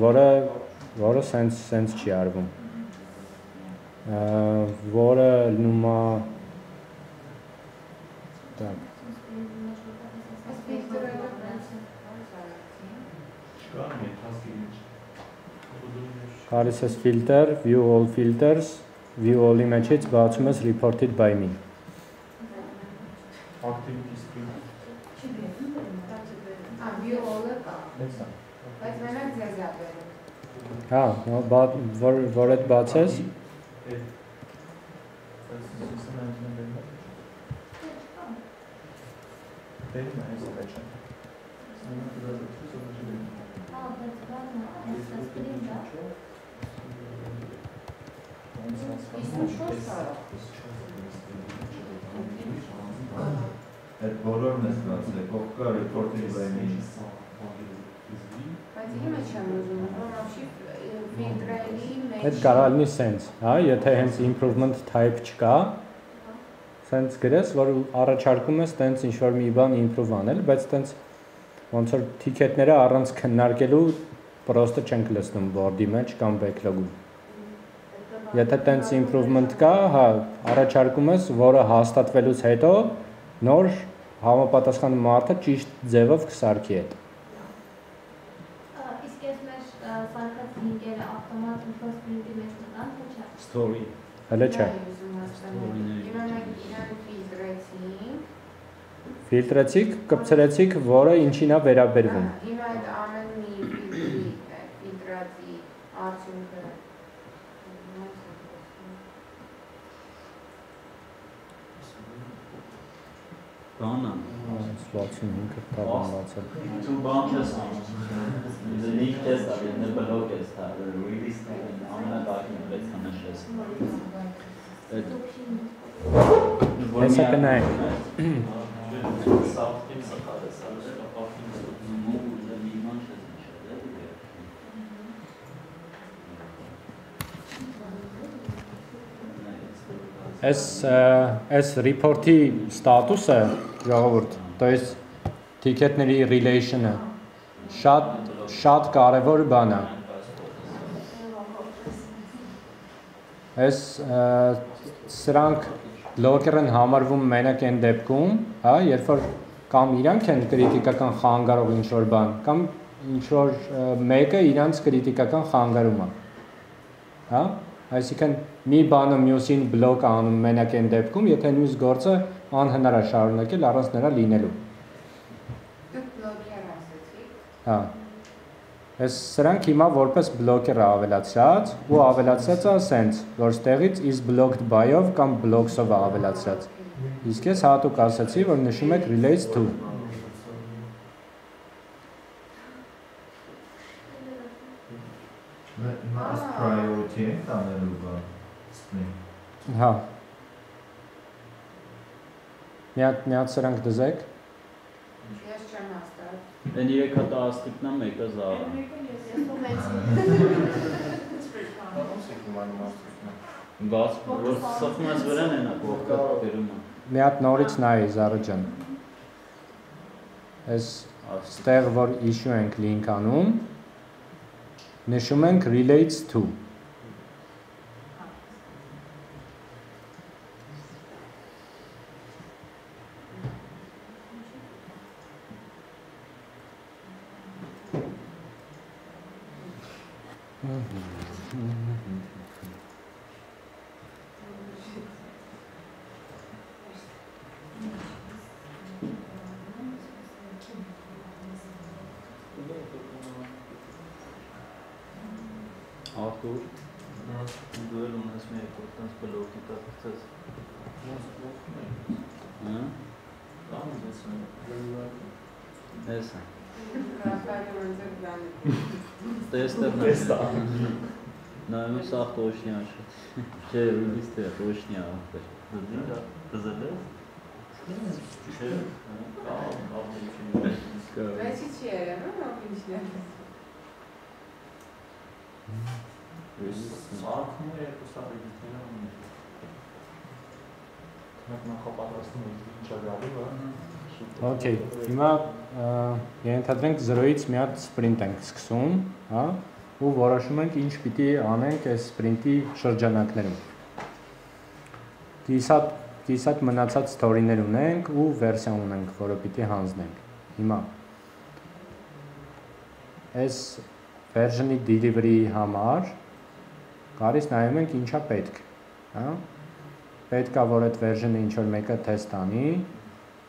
որը sense չի արվում։ Որը լնումա так Կարես filter, view all filters, view all images, բացում ես reported by me։ activity stream։ View all-ը կա։ Բայց մենակ ձեզ է բերում։ Հա, որ այդ բացես։ Այդ բոլորն ես բացել, կողքա reporting by-me։ Բայց իմը չեմ ուզում, որ ապշի ֆիլտրերի մեջ։ Այդ կարող լինի sense, հա, եթե հենց improvement type չկա, sense գրես, որ առաջարկում ես տենց ինչ-որ մի բան improve անել, բայց տենց ոնց որ ticket-ները առանց քննարկելու պրոստը չենք լցնում board-ի մեջ կամ backlog-ում։ Եթե տենց improvement կա, հա, առաջարկում ես, որը հաստատվելուց հետո նոր համապատասխան մարդը ճիշտ ձևով կսարքի հետ։ Իսկ ես մեր սարքած լինկերը ավտոմատ ինչ-որ sprint-ի մեջ մտան, թե չէ։ Story։ Հələ չէ։ Ֆիլտրեցիք, կպցրեցիք, որը ինչին է վերաբերվում։ Իմ այդ ամեն մի ֆիլտրացի արդյունքը Բանա։ 65-ը տաբան բացել։ Դու բան ես անում։ Link test արի, նե բլոկ ես տա, release ամենատակին վեց հնշես։ Հեսա կնայք։ Այս report-ի ստատուսը, ժողովուրդ, то есть ticket-ների relation-ը շատ կարևոր բան է։ Այս սրանք blocker-ն համարվում մենակ այն դեպքում, հա, երբ որ կամ իրանք են կրիտիկական խանգարող ինչ-որ բան, կամ ինչ-որ մեկը իրանց կրիտիկական խանգարում է։ Հա, այսինքն մի բանը մյուսին բլոկ անում մենակ այն դեպքում, եթե մյուս գործը անհնար է շարունակել առանց նրա լինելու։ դուք բլոկեր ասեցիք։ Հա։ Այս սրանք հիմա որպես բլոկեր ավելացած ու ավելացածը sense, որ ստեղից is blocked by-ով կամ blocks-ով ավելացած։ Իսկ ես հատուկ ասացի, որ նշում եք relates to։ Այս priority ենք անելու բան, sprint։ Հա։ Միատ սրանք դզեք։ Ես չեմ հաստատ։ Դեն 3 հատ աստիկն է, մեկը զարը։ Բաց, որ սխում ես վրան ենա, կողքա բերում է։ Մի հատ նորից նայի Զարը ջան։ Այս ստեղ որ issue ենք link անում, նշում ենք relates to։ Arthur, Dու էլ ունես մի կորտանց բլոկի տակցած։ Կամ ես Էսա։ Rafael Տեստա։ Նայում սաղ տոշնյա չէ։ Չէ, ուղիստը տոշնյա ախտեր։ դզել ես։ Չէ, Բայց չի երևում, ապինչներ։ Սարքում է երկու սարիգիտները ունի։ Մենք նախապատրաստում ենք ինչա գալու, Okay, հիմա ենթադրենք 0-ից մի հատ սպրինտ ենք սկսում, հա, ու որոշում ենք ինչ պիտի անենք այս սպրինտի շրջանակներում։ Կիսատ մնացած ստորիներ ունենք ու վերսիա ունենք, որը պիտի հանձնենք։ Հիմա այս version-ի delivery համար կարից նայում ենք ինչա պետք, հա։ Պետք է որ այդ version-ը ինչ որ մեկը test անի,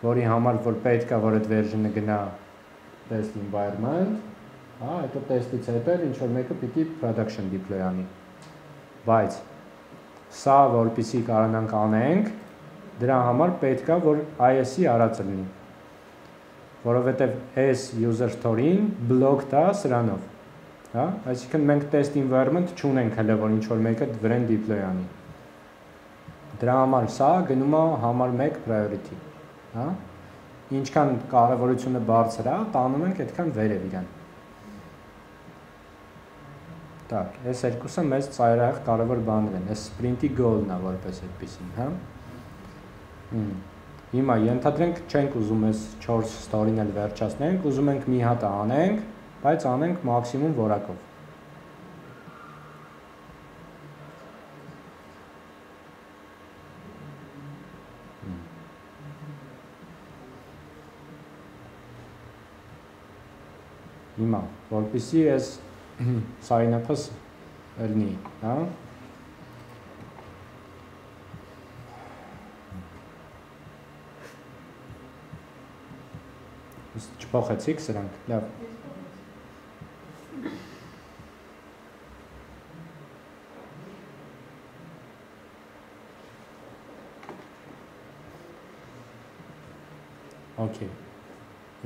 որի համար որ պետք է որ այդ version-ը գնա test environment, հա, հետո test-ից հետո ինչ որ մեկը պիտի production deploy անի։ Բայց սա որպեսզի կարողանանք անենք, դրա համար պետք է որ IS-ի արածը լինի, որովհետև այս user story-ին blocked է սրանով, հա, այսինքն մենք test environment չունենք հələ որ ինչ որ մեկը վրան deploy անի։ Դրա համար սա գնում է համար 1 priority, հա։ Ինչքան կարևորությունը բարձր է, տանում ենք այդքան վերև իրան։ Так, այս երկուսը մեծ ծայրահեղ կարևոր բաներ են, այս sprint-ի goal-ն է որպես այդպեսին, հա։ Հիմա ենթադրենք չենք ուզում այս 4 story-ն էլ վերջացնենք, ուզում ենք մի հատ անենք, բայց անենք մաքսիմում որակով։ Հիմա, որպեսզի այս sign-up-ը լինի, հա։ Չփոխեցիք սրանք, լավ։ Okay։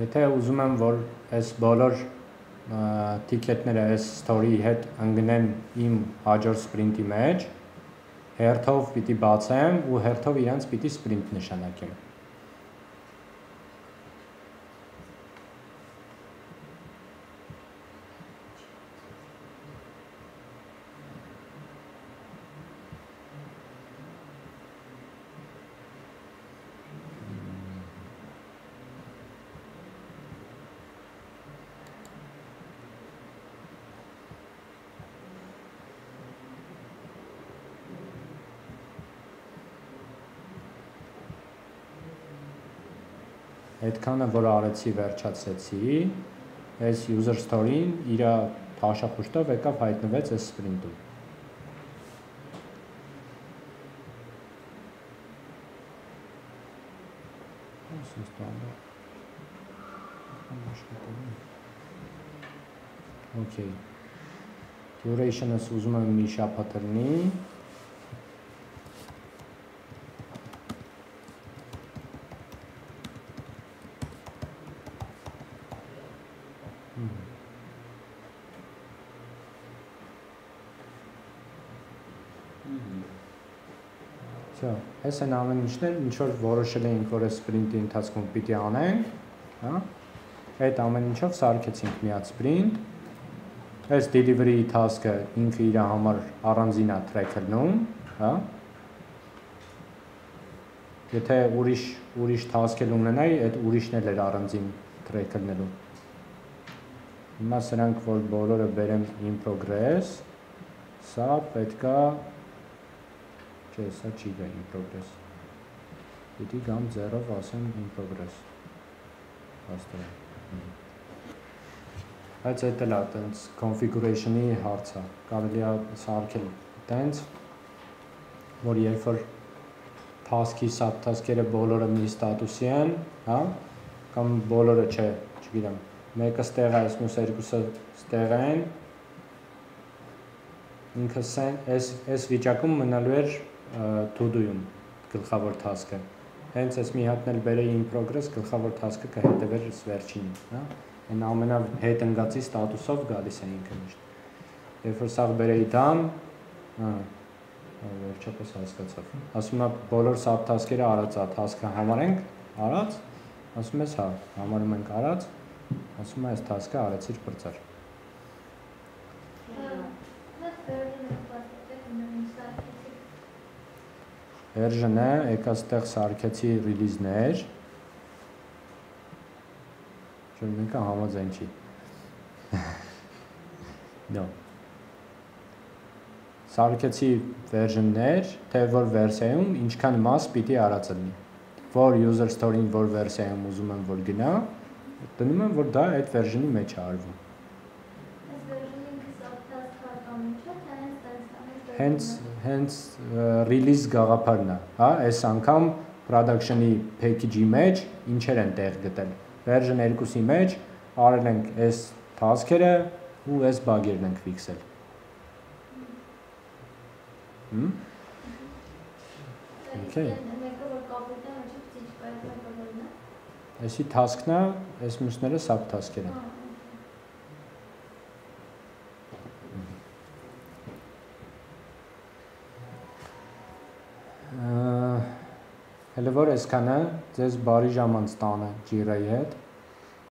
Եթե ուզում եմ որ այս բոլոր ticket-ները այս story-ի հետ ընկնեն իմ հաջորդ sprint-ի մեջ, հերթով պիտի բացեմ ու հերթով իրանց պիտի sprint նշանակեմ։ Այդքանը որ արեցի վերջացեցի, այս user story-ին իր թաշախուշտով եկավ հայտնվեց այս sprint-ում։ Okay։ Duration-ս ուզում եմ մի շաբաթ լինի։ Այս են ամեն ինչներ, ինչ որ որոշել էինք, որ այս sprint-ի ընթացքում պիտի անենք, հա։ Այդ ամեն ինչով սարքեցինք մի հատ sprint։ Այս delivery task-ը ինքը իր համար առանձին է track-ելնում, հա։ Եթե ուրիշ task-ել ունենայի, այդ ուրիշն էլ էր առանձին track-ելնելու։ Հիմա սրանք որ բոլորը բերեմ in progress, սա պետքա Չէ, սա չի գա in progress։ Պիտի գամ 0-ով ասեմ in progress։ Հաստատ։ Բայց այդ էլ է տենց configuration-ի հարց է։ Կարելի է սարքել տենց, որ երբ որ task-ի subtask-երը բոլորը մի ստատուսի են, հա, կամ բոլորը չէ, չգիտեմ, մեկը ստեղ է, այս մյուս երկուսը ստեղ են, ինքը այս վիճակում մնալու էր to-do-ում գլխավոր task-ը։ Հենց այս մի հատն էլ բերեի in progress, գլխավոր task-ը կհետևեր վերջինին, հա։ Այն ամենահետ ընկածի ստատուսով գալիս է ինքը միշտ։ Երբ որ սաղ բերեի done, վերջապես հասկացավ։ Ասում է բոլոր subtask-երը արած է, task-ը համարենք արած, ասում ես հա, համարում ենք արած, ասում է այս task-ը արեցիր բրծար։ Version-ը եկա ստեղ սարքեցի release-ներ, որ մեկը համաձայն չի։ No. Սարքեցի version-ներ, թե որ վերսիայում ինչքան մաս պիտի արած լինի։ Որ user story-ին որ վերսիայում ուզում եմ որ գնա, դնում եմ որ դա այդ version-ի մեջ է արվում։ Հենց release գաղափարն է, հա, այս անգամ production-ի package-ի մեջ ինչեր են տեղ գտել։ Version 2-ի մեջ արել ենք այս task-երը ու այս bug-երն ենք fix-էլ։ Okay. Այսի task-ն է, այս մյուսները sub-task-եր են։ Հələ որ այսքանը ձեզ բարի ժամանց տանը Jira-ի հետ։